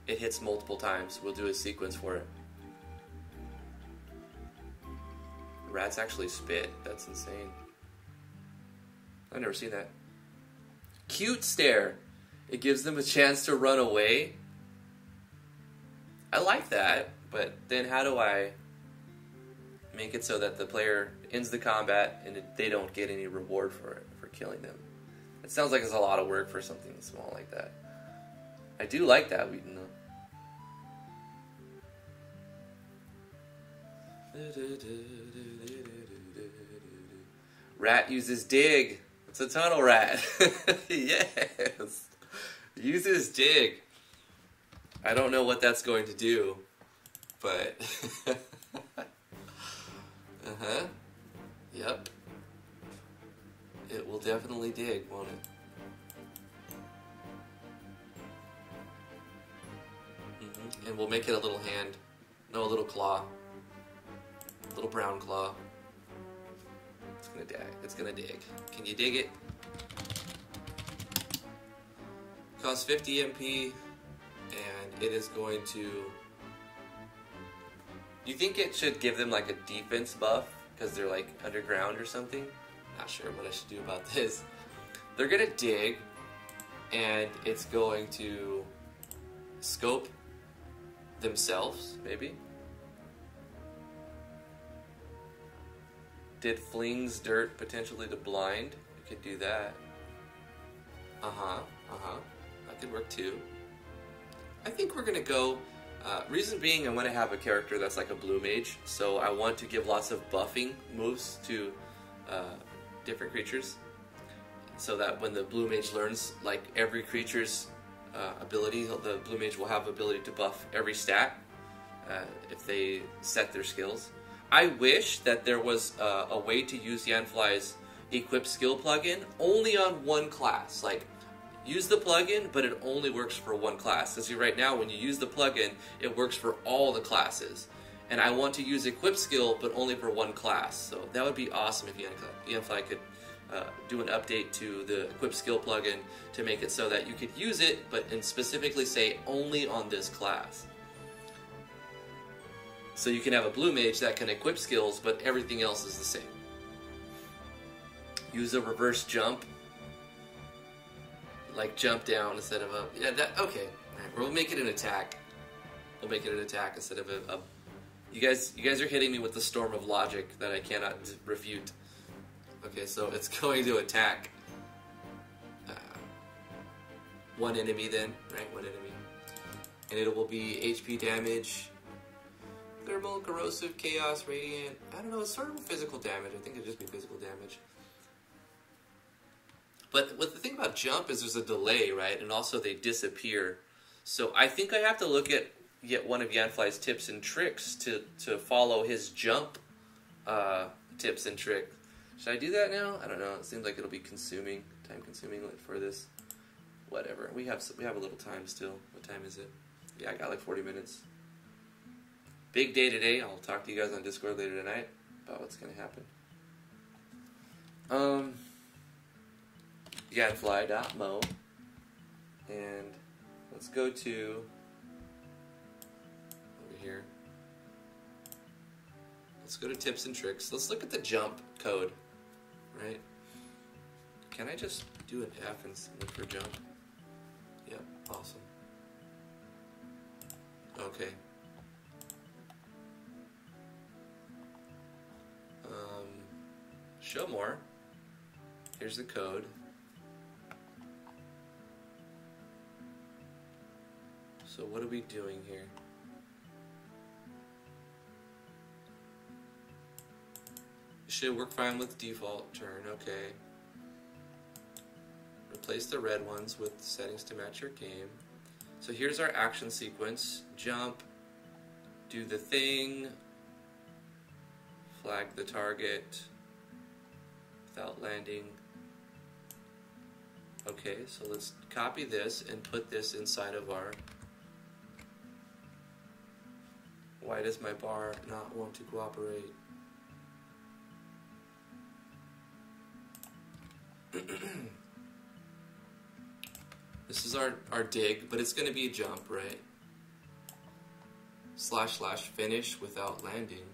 it hits multiple times? We'll do a sequence for it. Rats actually spit. That's insane. I've never seen that. Cute Stare. It gives them a chance to run away. I like that, but then how do I make it so that the player ends the combat and they don't get any reward for it, for killing them? It sounds like it's a lot of work for something small like that. I do like that, Wheaton, though. Rat uses dig. It's a tunnel rat. Yes. Uses dig. I don't know what that's going to do, but... Uh-huh. Yep. It will definitely dig, won't it? And we'll make it a little hand. No, a little claw. A little brown claw. It's gonna dig. It's gonna dig. Can you dig it? Costs 50 MP, and it is going to... You think it should give them like a defense buff because they're like underground or something? Not sure what I should do about this. They're gonna dig, and it's going to scope themselves, maybe? Did flings dirt potentially to blind? You could do that. That could work too. I think we're gonna go... reason being, I want to have a character that's like a blue mage, so I want to give lots of buffing moves to different creatures, so that when the blue mage learns like every creature's ability, the blue mage will have ability to buff every stat if they set their skills. I wish that there was a way to use Yanfly's equip skill plugin only on one class. Like, use the plugin, but it only works for one class. Because right now, when you use the plugin, it works for all the classes. And I want to use equip skill, but only for one class. So that would be awesome if Yanfly could do an update to the equip skill plugin to make it so that you could use it, but and specifically say only on this class. So you can have a blue mage that can equip skills, but everything else is the same. Use a reverse jump. Like jump down instead of a... Yeah, that, okay. Alright, we'll make it an attack. We'll make it an attack instead of a... You guys are hitting me with the storm of logic that I cannot refute. Okay, so it's going to attack. one enemy then, right? One enemy. And it will be HP damage, thermal, corrosive, chaos, radiant. I don't know, it's sort of physical damage. I think it'd just be physical damage. But what the thing about jump is there's a delay, right? And also they disappear. So I think I have to look at yet one of Yanfly's tips and tricks to follow his jump tips and tricks. Should I do that now? I don't know. It seems like it'll be time consuming for this. Whatever. We have a little time still. What time is it? Yeah, I got like 40 minutes. Big day today. I'll talk to you guys on Discord later tonight about what's gonna happen. Yanfly.mo, and let's go to over here. Let's go to tips and tricks. Let's look at the jump code, right? Can I just do an F and look for jump? Yep, awesome. Okay. Show more. Here's the code. So what are we doing here? It should work fine with default turn, okay. Replace the red ones with settings to match your game. So here's our action sequence. Jump, do the thing, flag the target without landing. Okay, so let's copy this and put this inside of our... Why does my bar not want to cooperate? This is our dig, but it's going to be a jump, right? / finish without landing.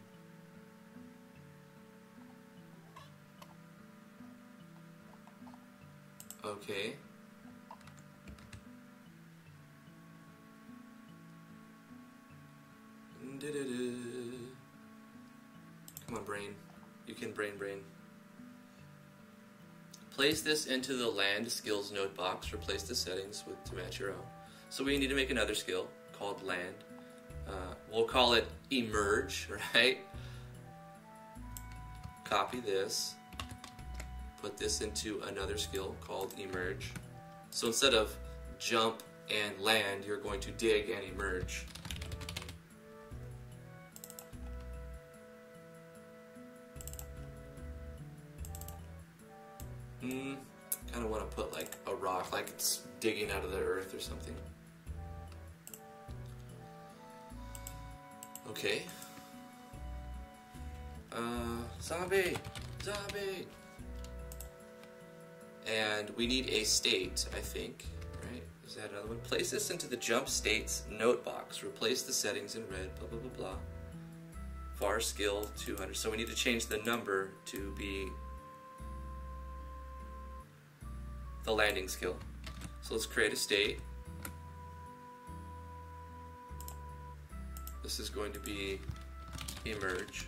Okay. Come on, brain. You can brain. Place this into the land skills node box. Replace the settings to match your own. So we need to make another skill called land. We'll call it emerge, right? Copy this. Put this into another skill called emerge. So instead of jump and land, you're going to dig and emerge. Kind of want to put like a rock, like it's digging out of the earth or something. Okay. Zombie! And we need a state, I think, right? Is that another one? Place this into the jump states note box. Replace the settings in red, blah, blah, blah, blah. var skill 200. So we need to change the number to be the landing skill. So let's create a state. This is going to be emerge,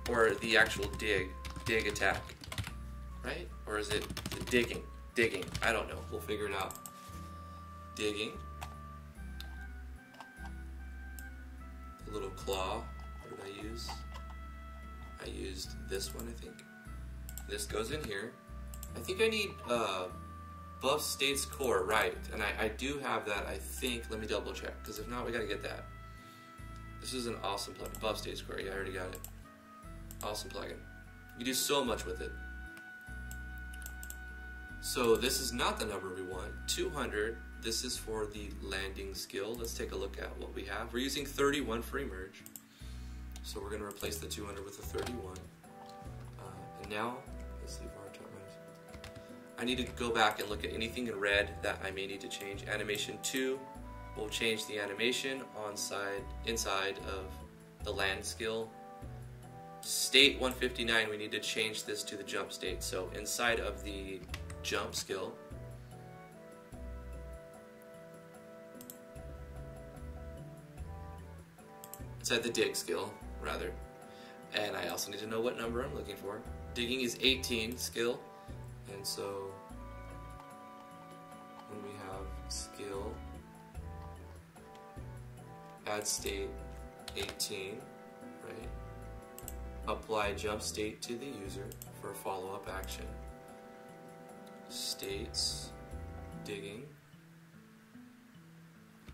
or the actual dig attack, right? Or is it the digging? I don't know. We'll figure it out. Digging. A little claw. What did I use? I used this one, I think. This goes in here. I think I need buff states core, right? And I do have that, I think. Let me double check, because if not, we gotta get that. This is an awesome plugin. Buff states core, yeah, I already got it. Awesome plugin. You do so much with it. So this is not the number we want. 200. This is for the landing skill. Let's take a look at what we have. We're using 31 for emerge. So we're going to replace the 200 with the 31. And now, let's see, I need to go back and look at anything in red that I may need to change. Animation 2 will change the animation inside of the land skill. State 159, we need to change this to the jump state. So inside of the jump skill, inside the dig skill, rather. And I also need to know what number I'm looking for. Digging is 18 skill, and so when we have skill, add state 18, right? Apply jump state to the user for a follow-up action. States, digging.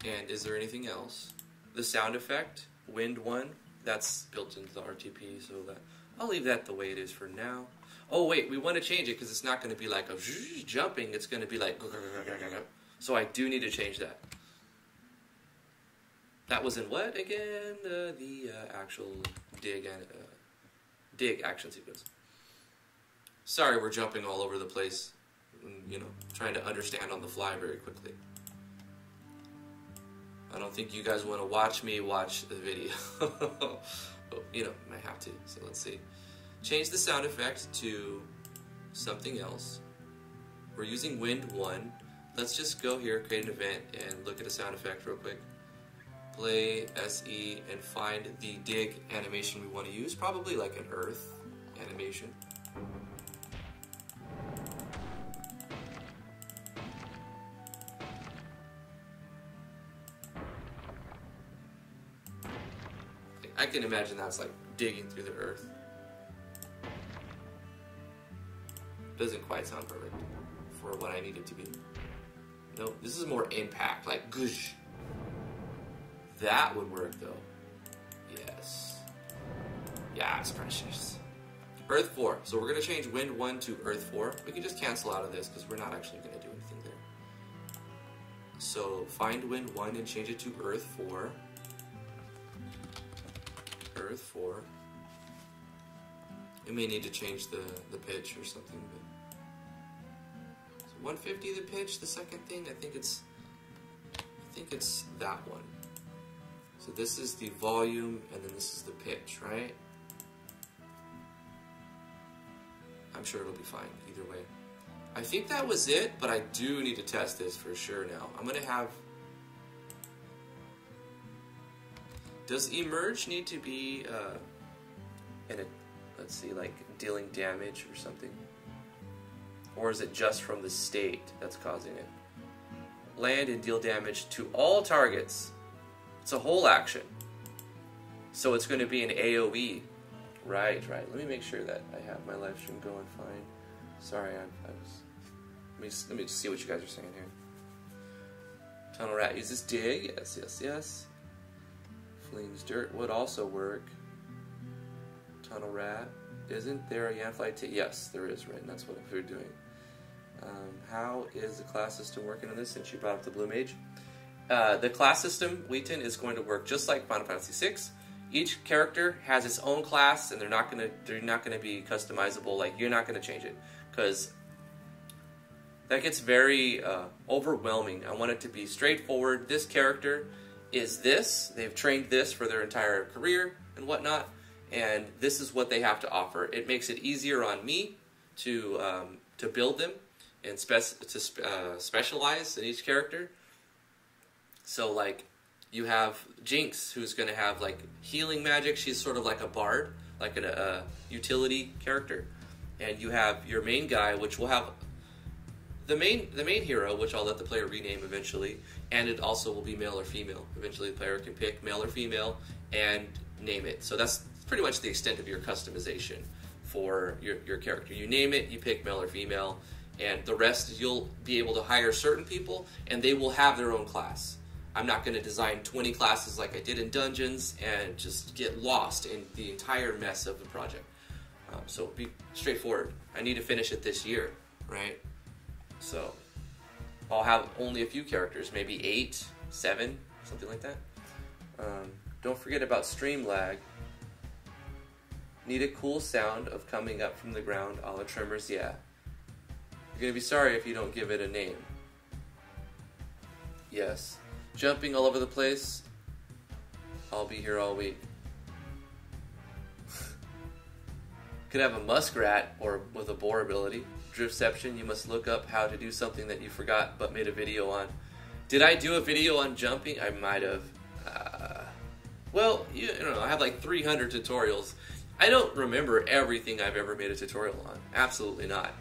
And is there anything else? The sound effect, wind 1, that's built into the RTP, so that I'll leave that the way it is for now. Oh wait, we want to change it because it's not going to be like a jumping, it's going to be like... So I do need to change that. That was in what again? The actual dig action sequence. Sorry, we're jumping all over the place. You know, trying to understand on the fly very quickly. I don't think you guys want to watch me watch the video. But, you know, might have to. So let's see. Change the sound effect to something else. We're using wind 1. Let's just go here, create an event, and look at a sound effect real quick. Play SE and find the dig animation we want to use. Probably like an earth animation. I can imagine that's like digging through the earth. Doesn't quite sound perfect for what I need it to be. No, this is more impact, like goosh. That would work though. Yes. Yes, precious. Earth 4. So we're going to change wind 1 to earth 4. We can just cancel out of this because we're not actually going to do anything there. So find wind 1 and change it to earth 4. Earth 4. We may need to change the pitch or something, but so 150 the pitch, the second thing, I think it's that one. So this is the volume and then this is the pitch, right? I'm sure it'll be fine either way. I think that was it, but I do need to test this for sure now. I'm gonna have... Does emerge need to be in a, let's see, like dealing damage or something? Or is it just from the state that's causing it? Land and deal damage to all targets. It's a whole action. So it's going to be an AoE. Right. Let me make sure that I have my live stream going fine. Sorry, let me just see what you guys are saying here. Tunnel Rat uses dig. Yes. Flynn's Dirt would also work. Tunnel Rat. Isn't there a Yanfly? Yes, there is, right? And that's what we're doing. How is the class system working on this since you brought up the Blue Mage? The class system, Wheaton, is going to work just like Final Fantasy VI. Each character has its own class, and they're not gonna be customizable. Like, you're not gonna change it because that gets very overwhelming. I want it to be straightforward. This character is this. They've trained this for their entire career and whatnot, and this is what they have to offer. It makes it easier on me to build them and specialize in each character. So, like, you have Jinx, who's going to have, like, healing magic. She's sort of like a bard, like a utility character. And you have your main guy, which will have the main hero, which I'll let the player rename eventually. And it also will be male or female. Eventually the player can pick male or female and name it. So that's pretty much the extent of your customization for your character. You name it, you pick male or female, and the rest you'll be able to hire certain people, and they will have their own class. I'm not going to design 20 classes like I did in Dungeons and just get lost in the entire mess of the project. So be straightforward. I need to finish it this year, right? So I'll have only a few characters, maybe 8, 7, something like that. Don't forget about stream lag. Need a cool sound of coming up from the ground, a la Tremors, yeah. You're going to be sorry if you don't give it a name. Yes. Jumping all over the place. I'll be here all week. Could have a muskrat or with a boar ability. Driftception, you must look up how to do something that you forgot but made a video on. Did I do a video on jumping? I might have. Well, you know, I have like 300 tutorials. I don't remember everything I've ever made a tutorial on. Absolutely not.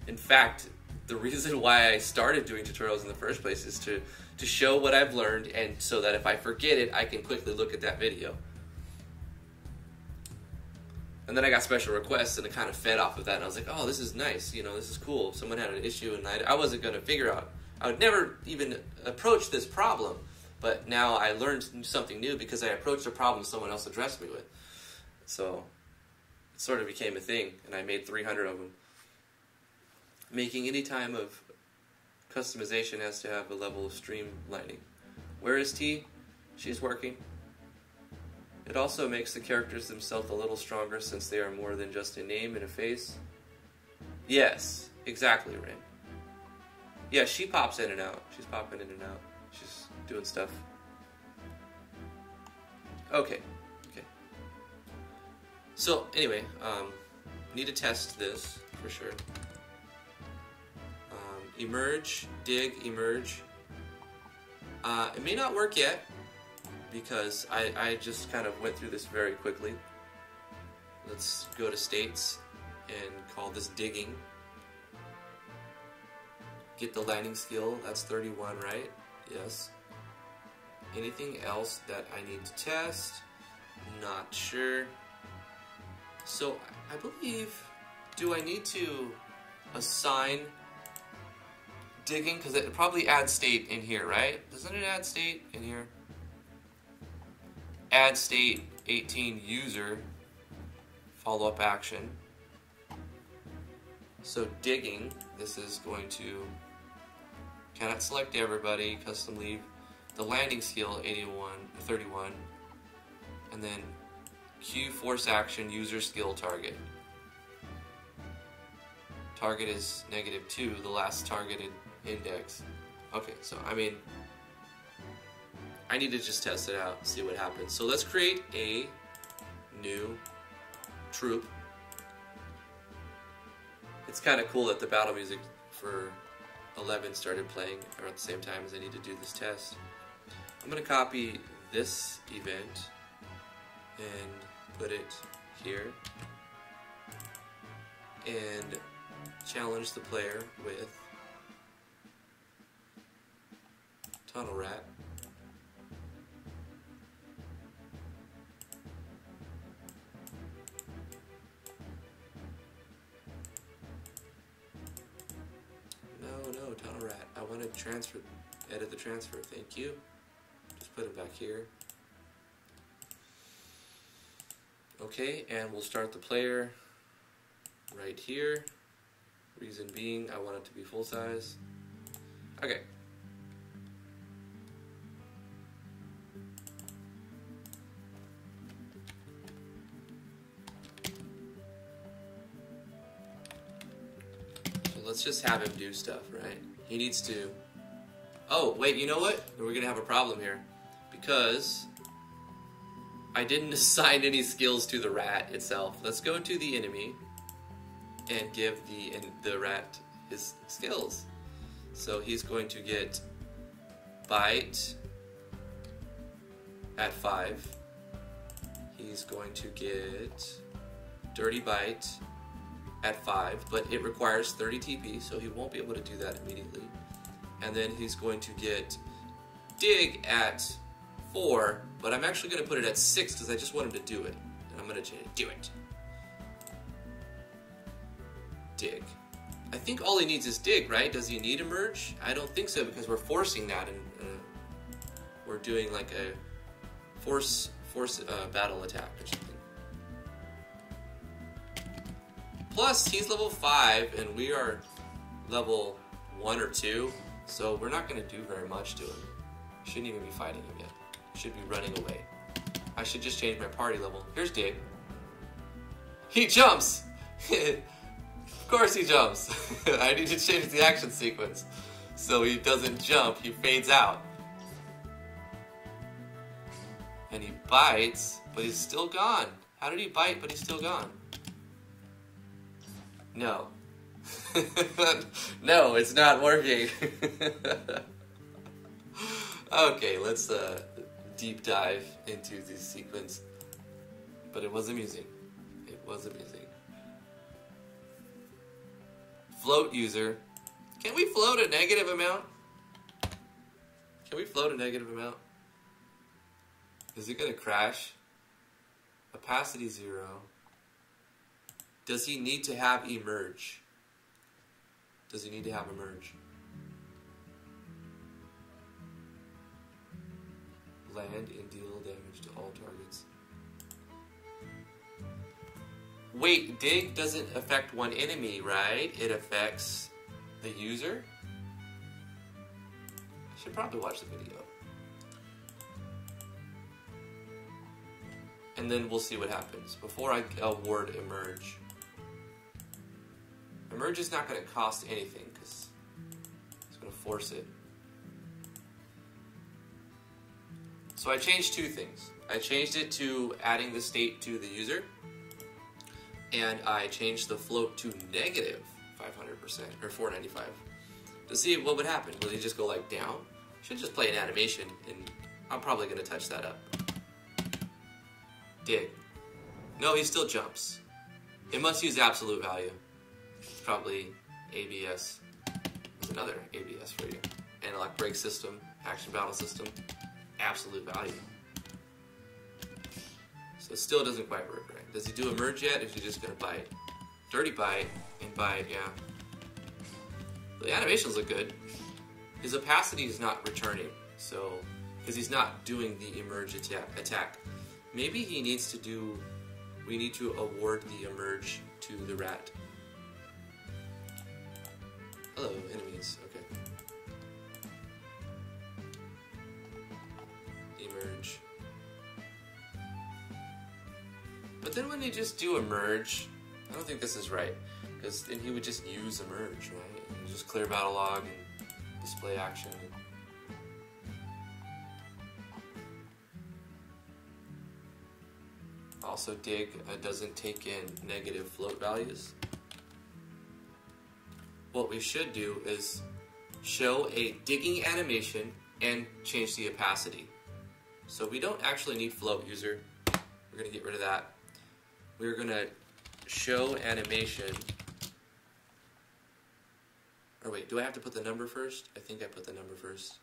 In fact, the reason why I started doing tutorials in the first place is to show what I've learned, and so that if I forget it, I can quickly look at that video. And then I got special requests, and it kind of fed off of that, and I was like, oh, this is nice, you know, this is cool. Someone had an issue, and I wasn't going to figure out, I would never even approach this problem, but now I learned something new because I approached a problem someone else addressed me with. So it sort of became a thing, and I made 300 of them. Making any time of customization has to have a level of streamlining. Where is T? She's working. It also makes the characters themselves a little stronger since they are more than just a name and a face. Yes, exactly, Rin. Yeah, she pops in and out. She's popping in and out. She's doing stuff. Okay. Okay. So, anyway, need to test this for sure. Emerge, dig, emerge. It may not work yet, because I just kind of went through this very quickly. Let's go to states and call this digging. Get the landing skill, that's 31, right? Yes. Anything else that I need to test? Not sure. So, I believe, do I need to assign digging? Because it probably adds state in here, right? Doesn't it add state in here? Add state 18 user follow-up action. So digging, this is going to cannot select everybody, custom leave the landing skill 31, and then Q force action user skill target. Target is -2, the last targeted index. Okay, so I mean, I need to just test it out, see what happens. So let's create a new troop. It's kind of cool that the battle music for 11 started playing around the same time as I need to do this test. I'm going to copy this event and put it here and challenge the player with Tunnel Rat. No, Tunnel Rat. I want to transfer, edit the transfer. Thank you. Just put it back here. Okay, and we'll start the player right here. Reason being, I want it to be full size. Okay. So let's just have him do stuff, right? He needs to... Oh, wait, you know what? We're going to have a problem here. Because I didn't assign any skills to the rat itself. Let's go to the enemy and give the rat his skills. So he's going to get bite at 5. He's going to get dirty bite at 5, but it requires 30 TP, so he won't be able to do that immediately. And then he's going to get dig at 4, but I'm actually going to put it at 6 because I just want him to do it. And I'm going to change it. Do it. Dig. I think all he needs is dig, right? Does he need emerge? I don't think so, because we're forcing that, and we're doing like a force battle attack or something. Plus, he's level 5, and we are level 1 or 2, so we're not going to do very much to him. Shouldn't even be fighting him yet. Should be running away. I should just change my party level. Here's dig. He jumps! Of course he jumps. I need to change the action sequence so he doesn't jump, he fades out. And he bites, but he's still gone. How did he bite, but he's still gone? No. No, it's not working. Okay, let's deep dive into this sequence. But it was amusing. It was amusing. Float user Can we float a negative amount? Can we float a negative amount? Is it going to crash? Opacity 0. Does he need to have emerge? Does he need to have emerge? Land and deal damage to all targets. Wait, dig doesn't affect one enemy, right? It affects the user? I should probably watch the video. And then we'll see what happens. Before I award emerge. Emerge is not going to cost anything because it's going to force it. So I changed two things. I changed it to adding the state to the user, and I changed the float to negative 500% or 495 to see what would happen. Will he just go like down? Should just play an animation, and I'm probably going to touch that up. Dig. No, he still jumps. It must use absolute value. It's probably ABS. There's another ABS for you. Analog brake system, action battle system, absolute value. So it still doesn't quite work right. Does he do emerge yet? Is he just going to bite? Dirty bite and bite, yeah. The animations look good. His opacity is not returning, so because he's not doing the emerge attack. Maybe he needs to do. We need to award the emerge to the rat. Hello, enemies. Okay. Emerge. But then when you just do emerge, I don't think this is right, because then he would just use emerge, right? And just clear battle log and display action. Also, dig doesn't take in negative float values. What we should do is show a digging animation and change the opacity. So we don't actually need float user. We're going to get rid of that. We're going to show animation. Or wait, do I have to put the number first? I think I put the number first.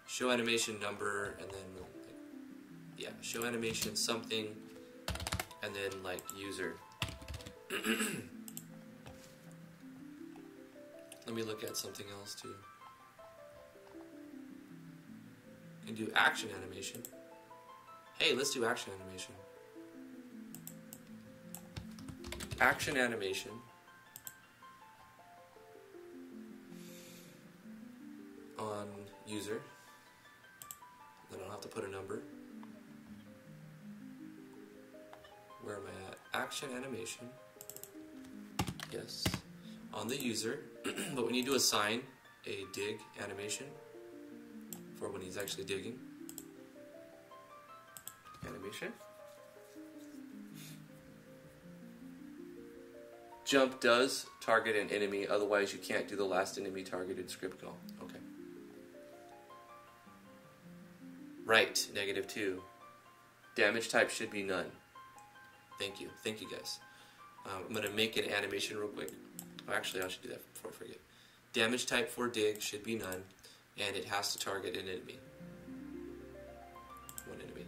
Show animation number, and then, yeah, show animation something, and then like user. Let me look at something else too. And do action animation. Hey, let's do action animation. Action animation. On user. Then I'll have to put a number. Where am I at? Action animation. Yes. On the user. But we need to assign a dig animation for when he's actually digging. Animation. Jump does target an enemy, otherwise you can't do the last enemy targeted script call. Okay. Right, -2. Damage type should be none. Thank you. Thank you, guys. I'm going to make an animation real quick. Oh, actually, I should do that before I forget. Damage type for dig should be none, and it has to target an enemy. One enemy.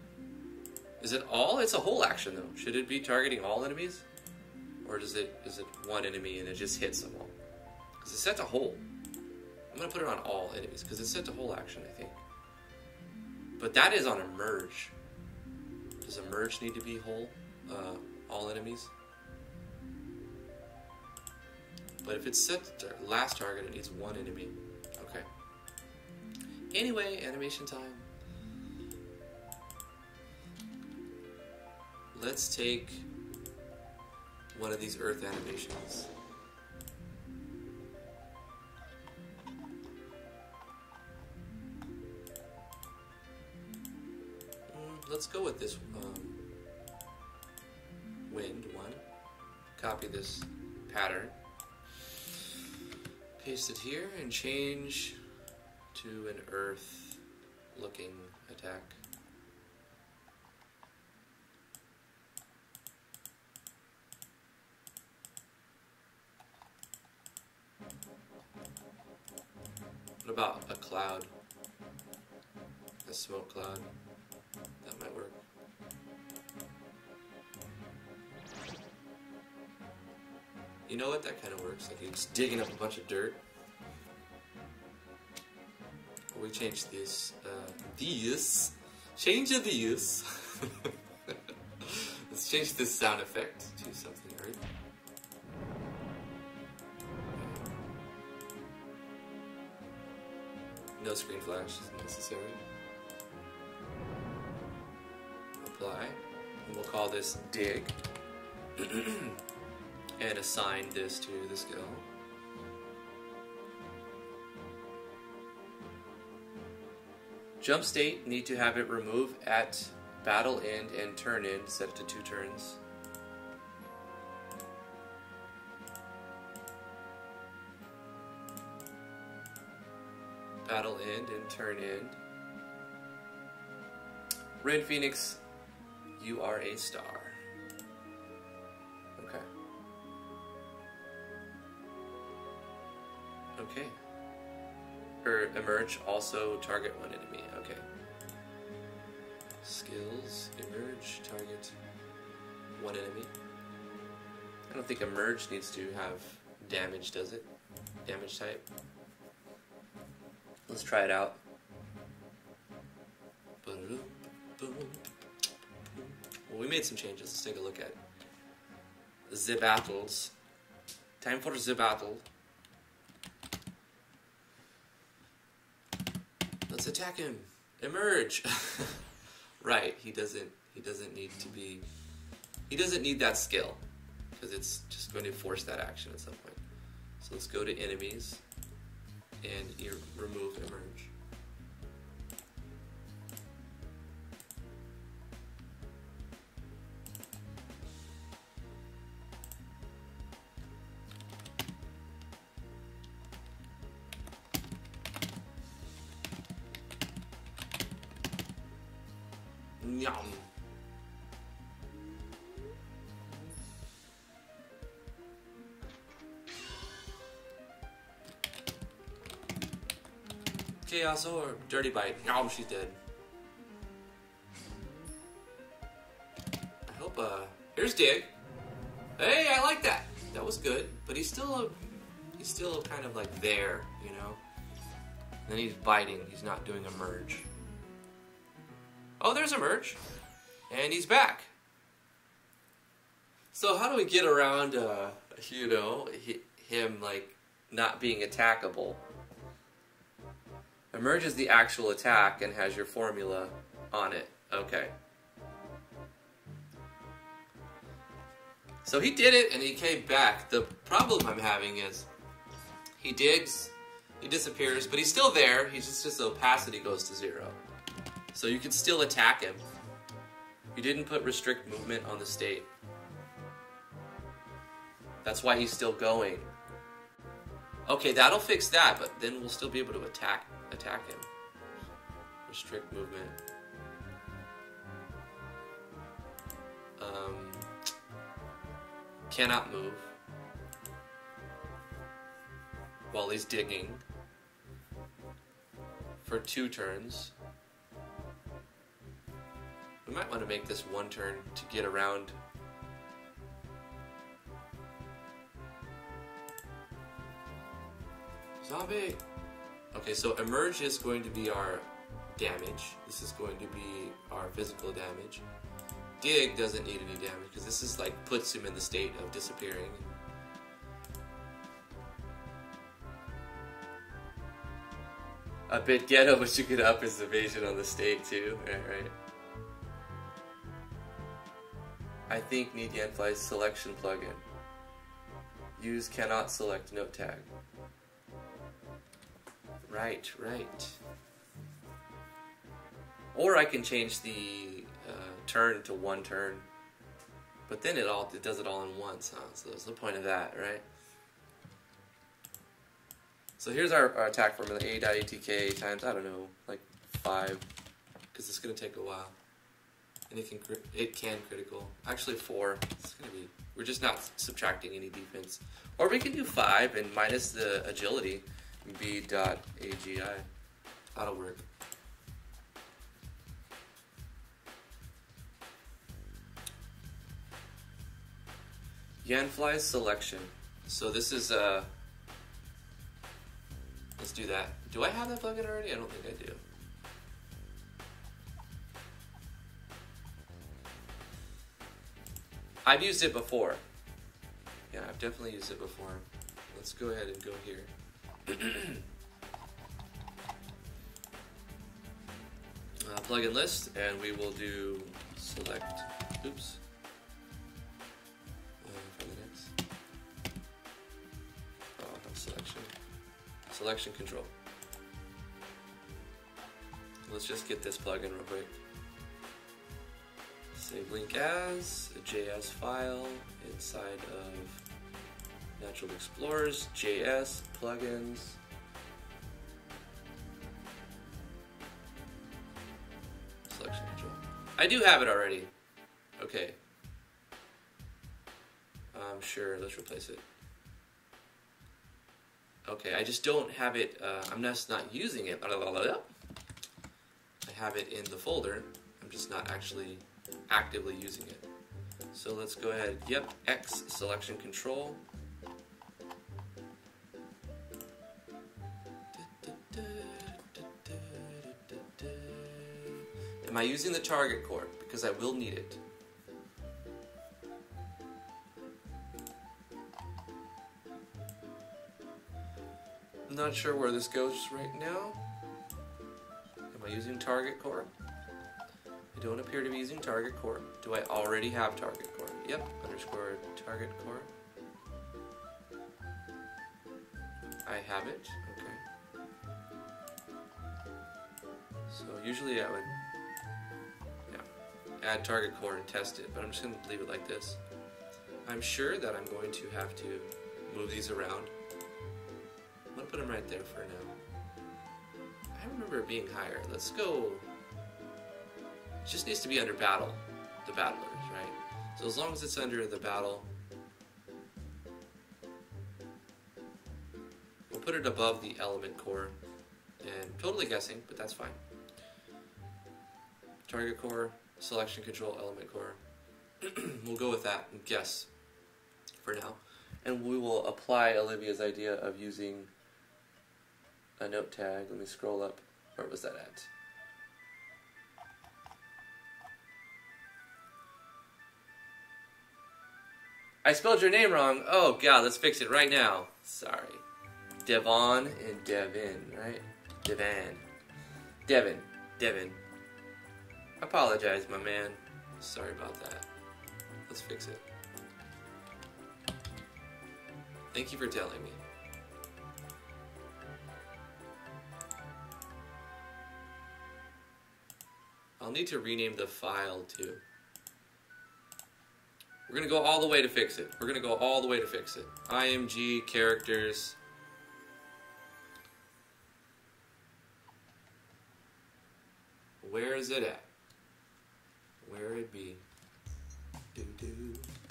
Is it all? It's a whole action, though. Should it be targeting all enemies? Or is it one enemy and it just hits them all? Because it's set to whole. I'm going to put it on all enemies, because it's set to whole action, I think. But that is on emerge. Does emerge need to be whole? All enemies? But if it's set to last target, it needs one enemy. Okay. Anyway, animation time. Let's take one of these earth animations. Let's go with this wind one. Copy this pattern. Paste it here and change to an earth looking attack. What about a cloud? A smoke cloud? That might work. You know what? That kind of works. Like he's digging up a bunch of dirt. We change this. Change of these. Let's change this sound effect to something, right? No screen flash is necessary. Apply. And we'll call this dig. And assign this to the skill. Jump state, need to have it remove at battle end and turn end, set it to 2 turns. Battle end and turn end. Red Phoenix, you are a star. Okay. Okay. Emerge, also target 1 enemy. Okay. Skills, emerge, target 1 enemy. I don't think emerge needs to have damage, does it? Damage type. Let's try it out. Well, we made some changes. Let's take a look at the battles. Time for the battle. Let's attack him. Emerge. Right, he doesn't need to be, he doesn't need that skill because it's just going to force that action at some point. So let's go to enemies and remove emerge. Yum. Chaos Orb, Dirty Bite. Oh, she's dead. I hope, here's Dig. Hey, I like that. That was good, but he's still kind of like there, you know? And then he's biting, he's not doing a merge. Oh, there's a merge. And he's back. So how do we get around, you know, him, like, not being attackable? Emerge is the actual attack and has your formula on it. Okay. So he did it and he came back. The problem I'm having is he digs, he disappears, but he's still there. He's just his opacity goes to 0. So you can still attack him. You didn't put restrict movement on the state. That's why he's still going. Okay, that'll fix that, but then we'll still be able to attack him. Restrict movement. Cannot move while he's digging for 2 turns. We might want to make this 1 turn to get around. Zombie! Okay, so emerge is going to be our damage. This is going to be our physical damage. Dig doesn't need any damage because this is like puts him in the state of disappearing. A bit ghetto, but you could up his evasion on the state too. Right. I think need Yanfly's selection plugin. Use cannot select note tag. Right. Or I can change the turn to 1 turn, but then it does it all in once, huh? So that's the point of that, right? So here's our attack formula: A.ATK times, I don't know, like 5, because it's gonna take a while, and it can critical. Actually 4. It's gonna be. We're just not subtracting any defense, or we can do 5 and minus the agility. b.agi. That'll work. Yanfly selection. So this is let's do that. Do I have that plugin already? I don't think I do. I've used it before. Yeah, I've definitely used it before. Let's go ahead and go here. Plugin list, and we will do select. Oops. For the next. Oh, no, selection. Selection control. Let's just get this plugin real quick. Save link as a JS file inside of Natural Explorers, JS, plugins. Selection control. I do have it already. Okay. Sure, let's replace it. Okay, I just don't have it, I'm just not using it. I have it in the folder. I'm just not actually actively using it. So let's go ahead. Yep, X selection control. Am I using the target core? Because I will need it. I'm not sure where this goes right now. Am I using target core? I don't appear to be using target core. Do I already have target core? Yep, underscore target core. I have it, okay. So usually I would add target core and test it, but I'm just going to leave it like this. I'm sure that I'm going to have to move these around. I'm going to put them right there for now. I remember it being higher. Let's go. It just needs to be under battle, the battlers, right? So as long as it's under the battle, we'll put it above the element core. And totally guessing, but that's fine. Target core, selection control, element core. We'll go with that and guess for now. And we will apply Olivia's idea of using a note tag. Let me scroll up. Where was that at? I spelled your name wrong. Oh god, let's fix it right now. Sorry. Devon and Devin, right? Devin. I apologize, my man. Sorry about that. Let's fix it. Thank you for telling me. I'll need to rename the file too. We're gonna go all the way to fix it. IMG characters. Where is it at? Where it be?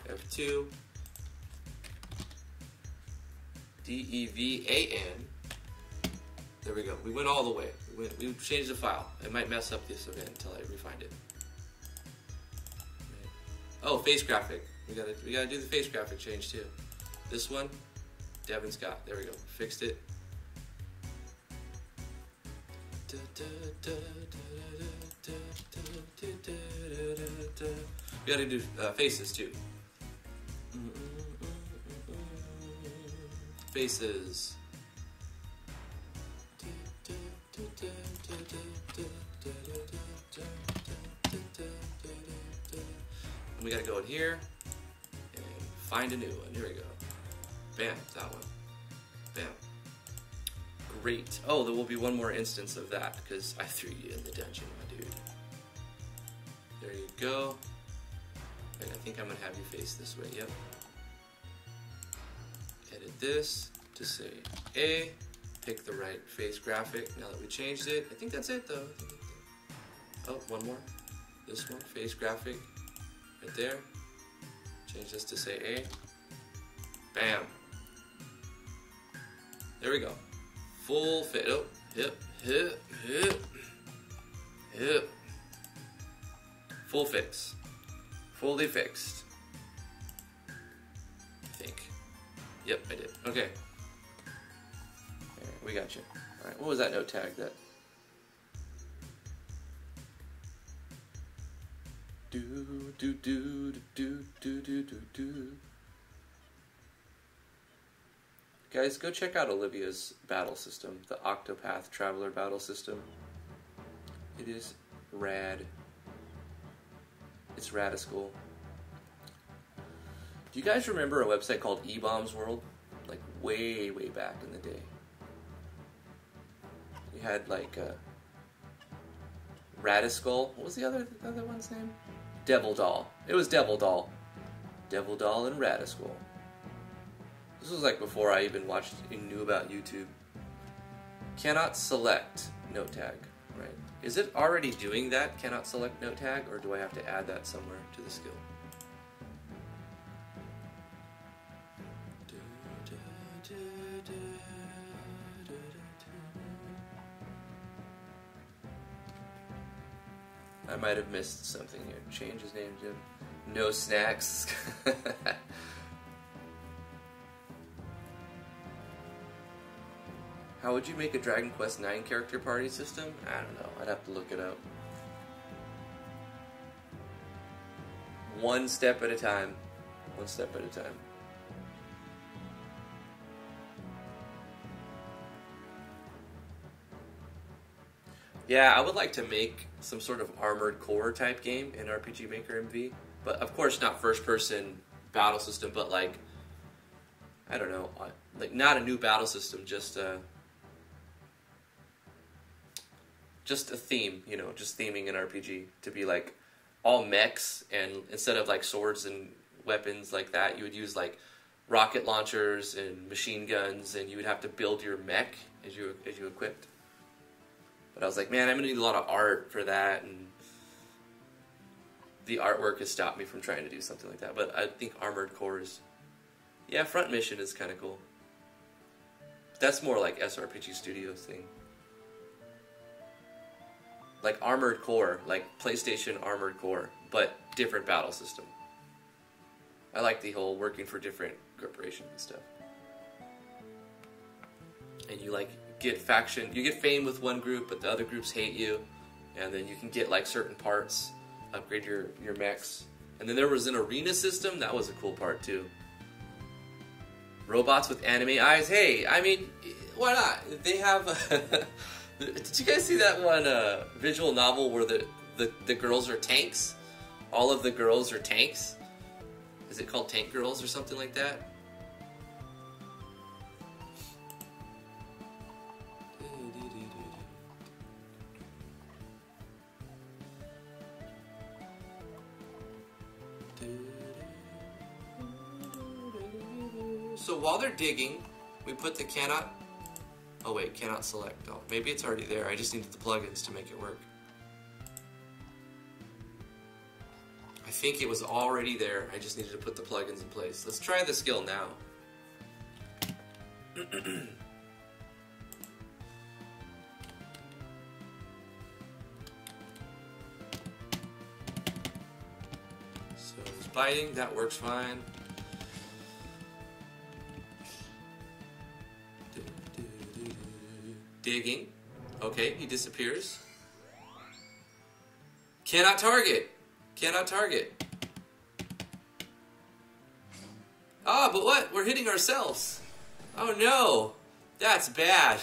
F2. DEVAN. There we go. We went all the way. We changed the file. It might mess up this event until I refind it. Oh, face graphic. We gotta do the face graphic change too. This one, Devin Scott. There we go. Fixed it. We gotta do faces too. Faces. And we gotta go in here and find a new one. Here we go. Bam, that one. Bam. Great. Oh, there will be one more instance of that because I threw you in the dungeon, my dude. There you go. Wait, I think I'm gonna have you face this way. Yep. Edit this to say A. Pick the right face graphic now that we changed it. I think that's it though. Oh, one more. This one, face graphic. Right there. Change this to say A. Bam. There we go. Full fit. Oh, hip. Full fix. Fully fixed. I think. Yep, I did. Okay. Alright, we got you. Alright, what was that note tag that? Guys, go check out Olivia's battle system, the Octopath Traveler battle system. It is rad. It's radical. Do you guys remember a website called eBombs World? Like way back in the day. You had like Radiskull. What was the other one's name? Devil Doll. It was Devil Doll. Devil Doll and Radiskull. This was like before I even watched and knew about YouTube. Cannot select note tag, right? Is it already doing that, cannot select note tag, or do I have to add that somewhere to the skill? I might have missed something here. Change his name to No Snacks. How would you make a Dragon Quest IX character party system? I don't know. I'd have to look it up. One step at a time. One step at a time. Yeah, I would like to make some sort of Armored Core type game in RPG Maker MV. But of course not first person battle system, but like, I don't know, like not a new battle system, just a theme, you know, just theming an RPG to be like all mechs, and instead of like swords and weapons like that, you would use like rocket launchers and machine guns, and you would have to build your mech as you equipped. But I was like, man, I'm gonna need a lot of art for that, and the artwork has stopped me from trying to do something like that. But I think Armored Core is, yeah, Front Mission is kind of cool. That's more like SRPG Studios thing. Like Armored Core, like PlayStation Armored Core, but different battle system. I like the whole working for different corporations and stuff. And you like get faction, you get fame with one group, but the other groups hate you, and then you can get like certain parts, upgrade your mechs. And then there was an arena system, that was a cool part too. Robots with anime eyes, hey, I mean, why not? They have... Did you guys see that one visual novel where the girls are tanks? All of the girls are tanks? Is it called Tank Girls or something like that? So while they're digging, we put the cannot... Oh wait, cannot select. Oh, maybe it's already there. I just needed the plugins to make it work. I think it was already there. I just needed to put the plugins in place. Let's try the skill now. So he's biting. That works fine. Digging. Okay, he disappears. Cannot target. Cannot target. Ah, but what? We're hitting ourselves. Oh no. That's bad.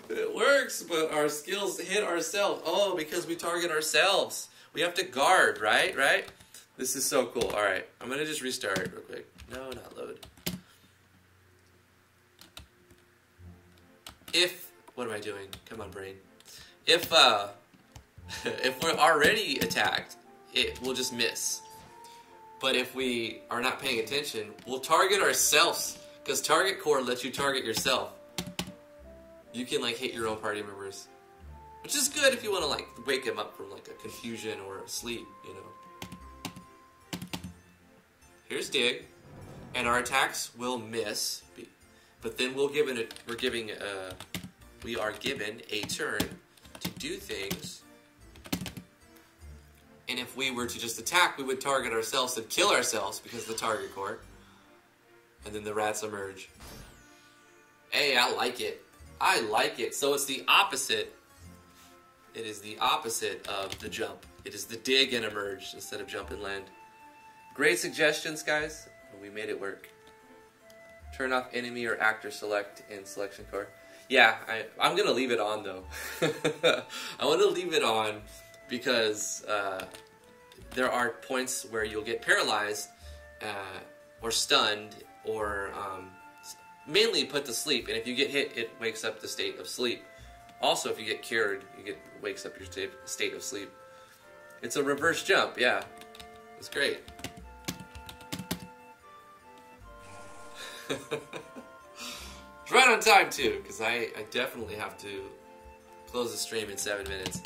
It works, but our skills hit ourselves. Oh, because we target ourselves. We have to guard, right? Right? This is so cool. Alright, I'm going to just restart it real quick. No, not load. If, what am I doing? Come on, brain. If we're already attacked, it will just miss. But if we are not paying attention, we'll target ourselves. Because Target Core lets you target yourself. You can like hit your own party members. Which is good if you want to like wake them up from like a confusion or a sleep, you know. Here's Dig. and our attacks will miss, but then we are given a turn to do things. And if we were to just attack, we would target ourselves and kill ourselves because of the target core. And then the rats emerge. Hey, I like it. I like it. So it's the opposite. It is the opposite of the jump. It is the dig and emerge instead of jump and land. Great suggestions, guys. We made it work. Turn off enemy or actor select in selection core. Yeah, I'm going to leave it on, though. I want to leave it on because there are points where you'll get paralyzed or stunned or mainly put to sleep. And if you get hit, it wakes up the state of sleep. Also, if you get cured, wakes up your state of sleep. It's a reverse jump, yeah. It's great. It's right on time, too, because I definitely have to close the stream in 7 minutes.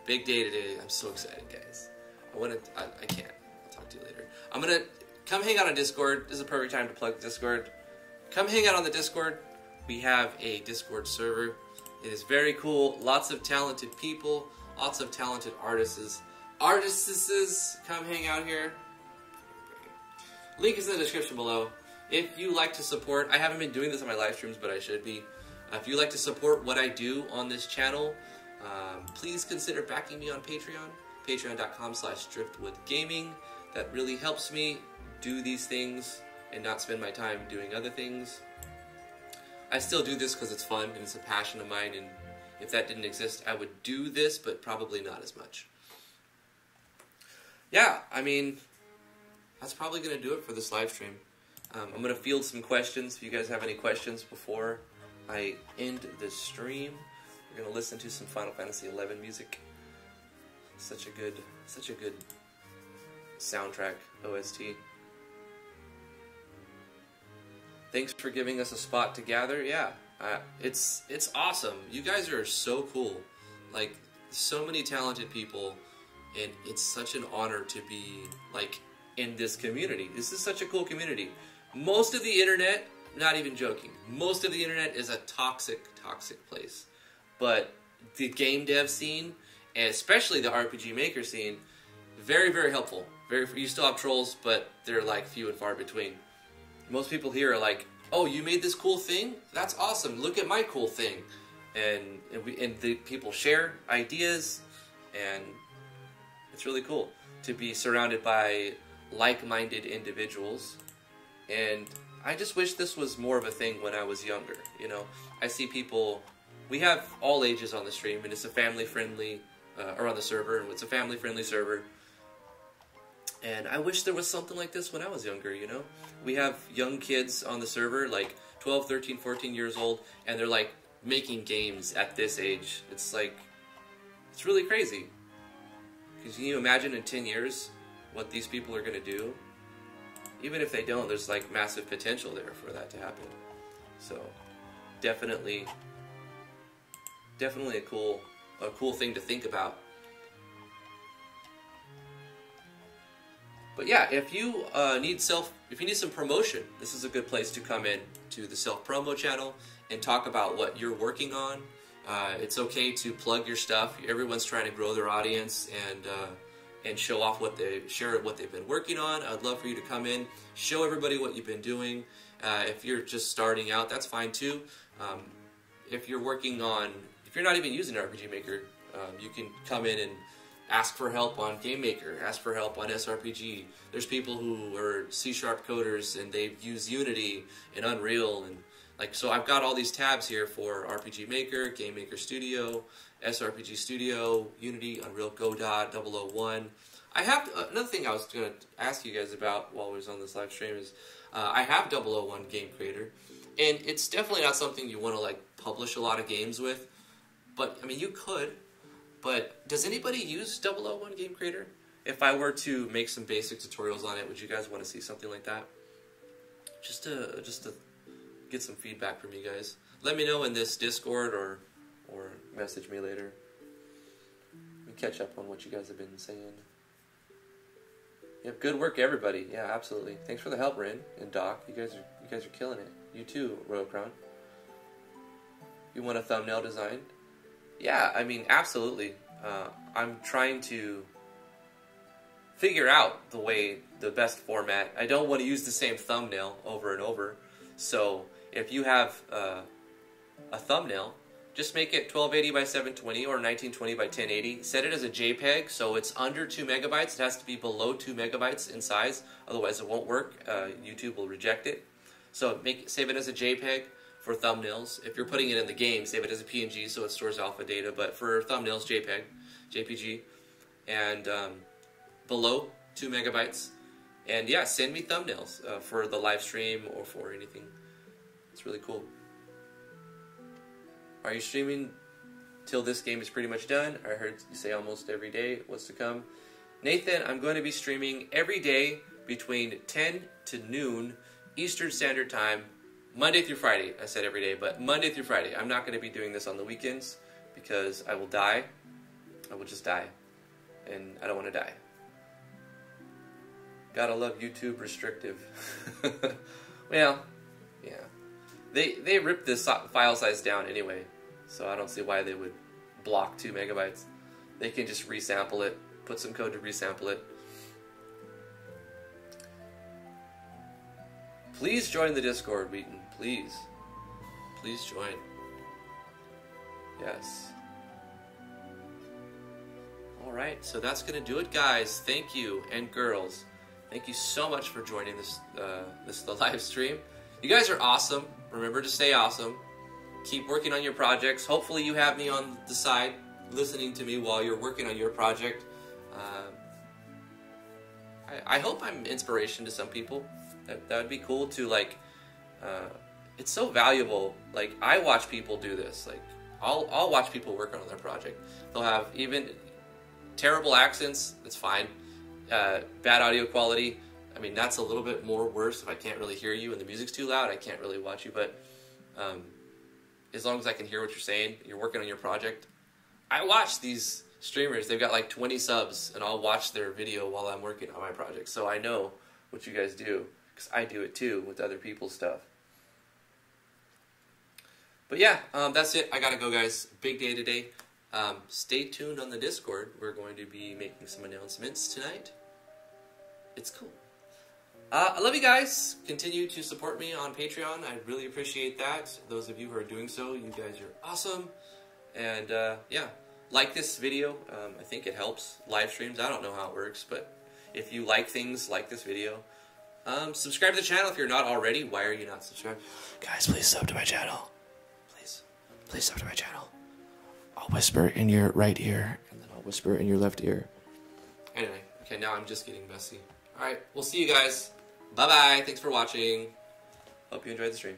Big day today. I'm so excited, guys. I can't. I'll talk to you later. I'm going to come hang out on Discord. This is a perfect time to plug Discord. Come hang out on the Discord. We have a Discord server. It is very cool. Lots of talented people. Lots of talented artists. Come hang out here. Link is in the description below. If you like to support, I haven't been doing this on my live streams, but I should be. If you like to support what I do on this channel, please consider backing me on Patreon. Patreon.com/driftwoodgaming. That really helps me do these things and not spend my time doing other things. I still do this because it's fun and it's a passion of mine, and if that didn't exist, I would do this, but probably not as much. Yeah, I mean, that's probably going to do it for this live stream. I'm going to field some questions. If you guys have any questions before I end this stream, we're going to listen to some Final Fantasy XI music. Such a good soundtrack, OST. Thanks for giving us a spot to gather. Yeah, it's awesome. You guys are so cool. Like, so many talented people, and it's such an honor to be, like, in this community. This is such a cool community. Most of the internet, not even joking, most of the internet is a toxic place. But the game dev scene, and especially the RPG maker scene, very, very helpful. You still have trolls, but they're like few and far between. Most people here are like, oh, you made this cool thing? That's awesome. Look at my cool thing. And the people share ideas, and it's really cool to be surrounded by like-minded individuals. And I just wish this was more of a thing when I was younger, you know? I see people, we have all ages on the stream, and it's a family-friendly, or on the server, and it's a family-friendly server. And I wish there was something like this when I was younger, you know? We have young kids on the server, like 12, 13, 14 years old, and they're like making games at this age. It's like, it's really crazy. Because can you imagine in 10 years what these people are going to do? Even if they don't, there's like massive potential there for that to happen. So, definitely a cool thing to think about. But yeah, if you need some promotion, this is a good place to come in to the self-promo channel and talk about what you're working on. It's okay to plug your stuff. Everyone's trying to grow their audience and show off share what they've been working on. I'd love for you to come in, show everybody what you've been doing. If you're just starting out, that's fine too. If you're not even using RPG Maker, you can come in and ask for help on Game Maker, ask for help on SRPG. There's people who are C# coders and they use Unity and Unreal, and so I've got all these tabs here for RPG Maker, Game Maker Studio, SRPG Studio, Unity, Unreal, Godot, 001. Another thing I was going to ask you guys about while I was on this live stream is I have 001 Game Creator, and it's definitely not something you want to publish a lot of games with, but I mean you could. But does anybody use 001 Game Creator? If I were to make some basic tutorials on it, would you guys want to see something like that? Just to get some feedback from you guys. Let me know in this Discord or message me later. We catch up on what you guys have been saying. Yep, good work, everybody. Yeah, absolutely. Thanks for the help, Rin and Doc. You guys are killing it. You too, Royal Crown. You want a thumbnail design? Yeah, I mean, absolutely. I'm trying to figure out the best format. I don't want to use the same thumbnail over and over. So if you have a thumbnail, just make it 1280 by 720 or 1920 by 1080. Set it as a JPEG, so it's under 2 megabytes. It has to be below 2 megabytes in size, otherwise it won't work. YouTube will reject it. So save it as a JPEG for thumbnails. If you're putting it in the game, save it as a PNG so it stores alpha data. But for thumbnails, JPG, and below 2 megabytes. And yeah, send me thumbnails for the live stream or for anything. It's really cool. Are you streaming till this game is pretty much done? I heard you say almost every day. What's to come? Nathan, I'm going to be streaming every day between 10 to noon Eastern Standard Time, Monday through Friday. I said every day, but Monday through Friday. I'm not going to be doing this on the weekends because I will die. I will just die. And I don't want to die. Gotta love YouTube restrictive. Well, yeah. They ripped this file size down anyway, so I don't see why they would block 2 megabytes. They can just resample it, put some code to resample it. Please join the Discord, Wheaton. Please. Please join. Yes. Alright, so that's going to do it, guys. Thank you, and girls. Thank you so much for joining the live stream. You guys are awesome. Remember to stay awesome. Keep working on your projects. Hopefully you have me on the side listening to me while you're working on your project. I hope I'm inspiration to some people. That would be cool to, like, it's so valuable. Like, I watch people do this. Like, I'll watch people work on their project. They'll have even terrible accents. That's fine. Bad audio quality. I mean, that's a little bit more worse if I can't really hear you and the music's too loud. I can't really watch you, but as long as I can hear what you're saying, you're working on your project. I watch these streamers. They've got like 20 subs, and I'll watch their video while I'm working on my project. So I know what you guys do, because I do it too with other people's stuff. But yeah, that's it. I gotta go, guys. Big day today. Stay tuned on the Discord. We're going to be making some announcements tonight. It's cool. I love you guys. Continue to support me on Patreon. I really appreciate that. Those of you who are doing so, you guys are awesome. And yeah, like this video. I think it helps. Live streams, I don't know how it works, but if you like things, like this video. Subscribe to the channel if you're not already. Why are you not subscribed? Guys, please sub to my channel. Please sub to my channel. I'll whisper in your right ear, and then I'll whisper in your left ear. Anyway, okay, now I'm just getting messy. Alright, we'll see you guys. Bye-bye. Thanks for watching. Hope you enjoyed the stream.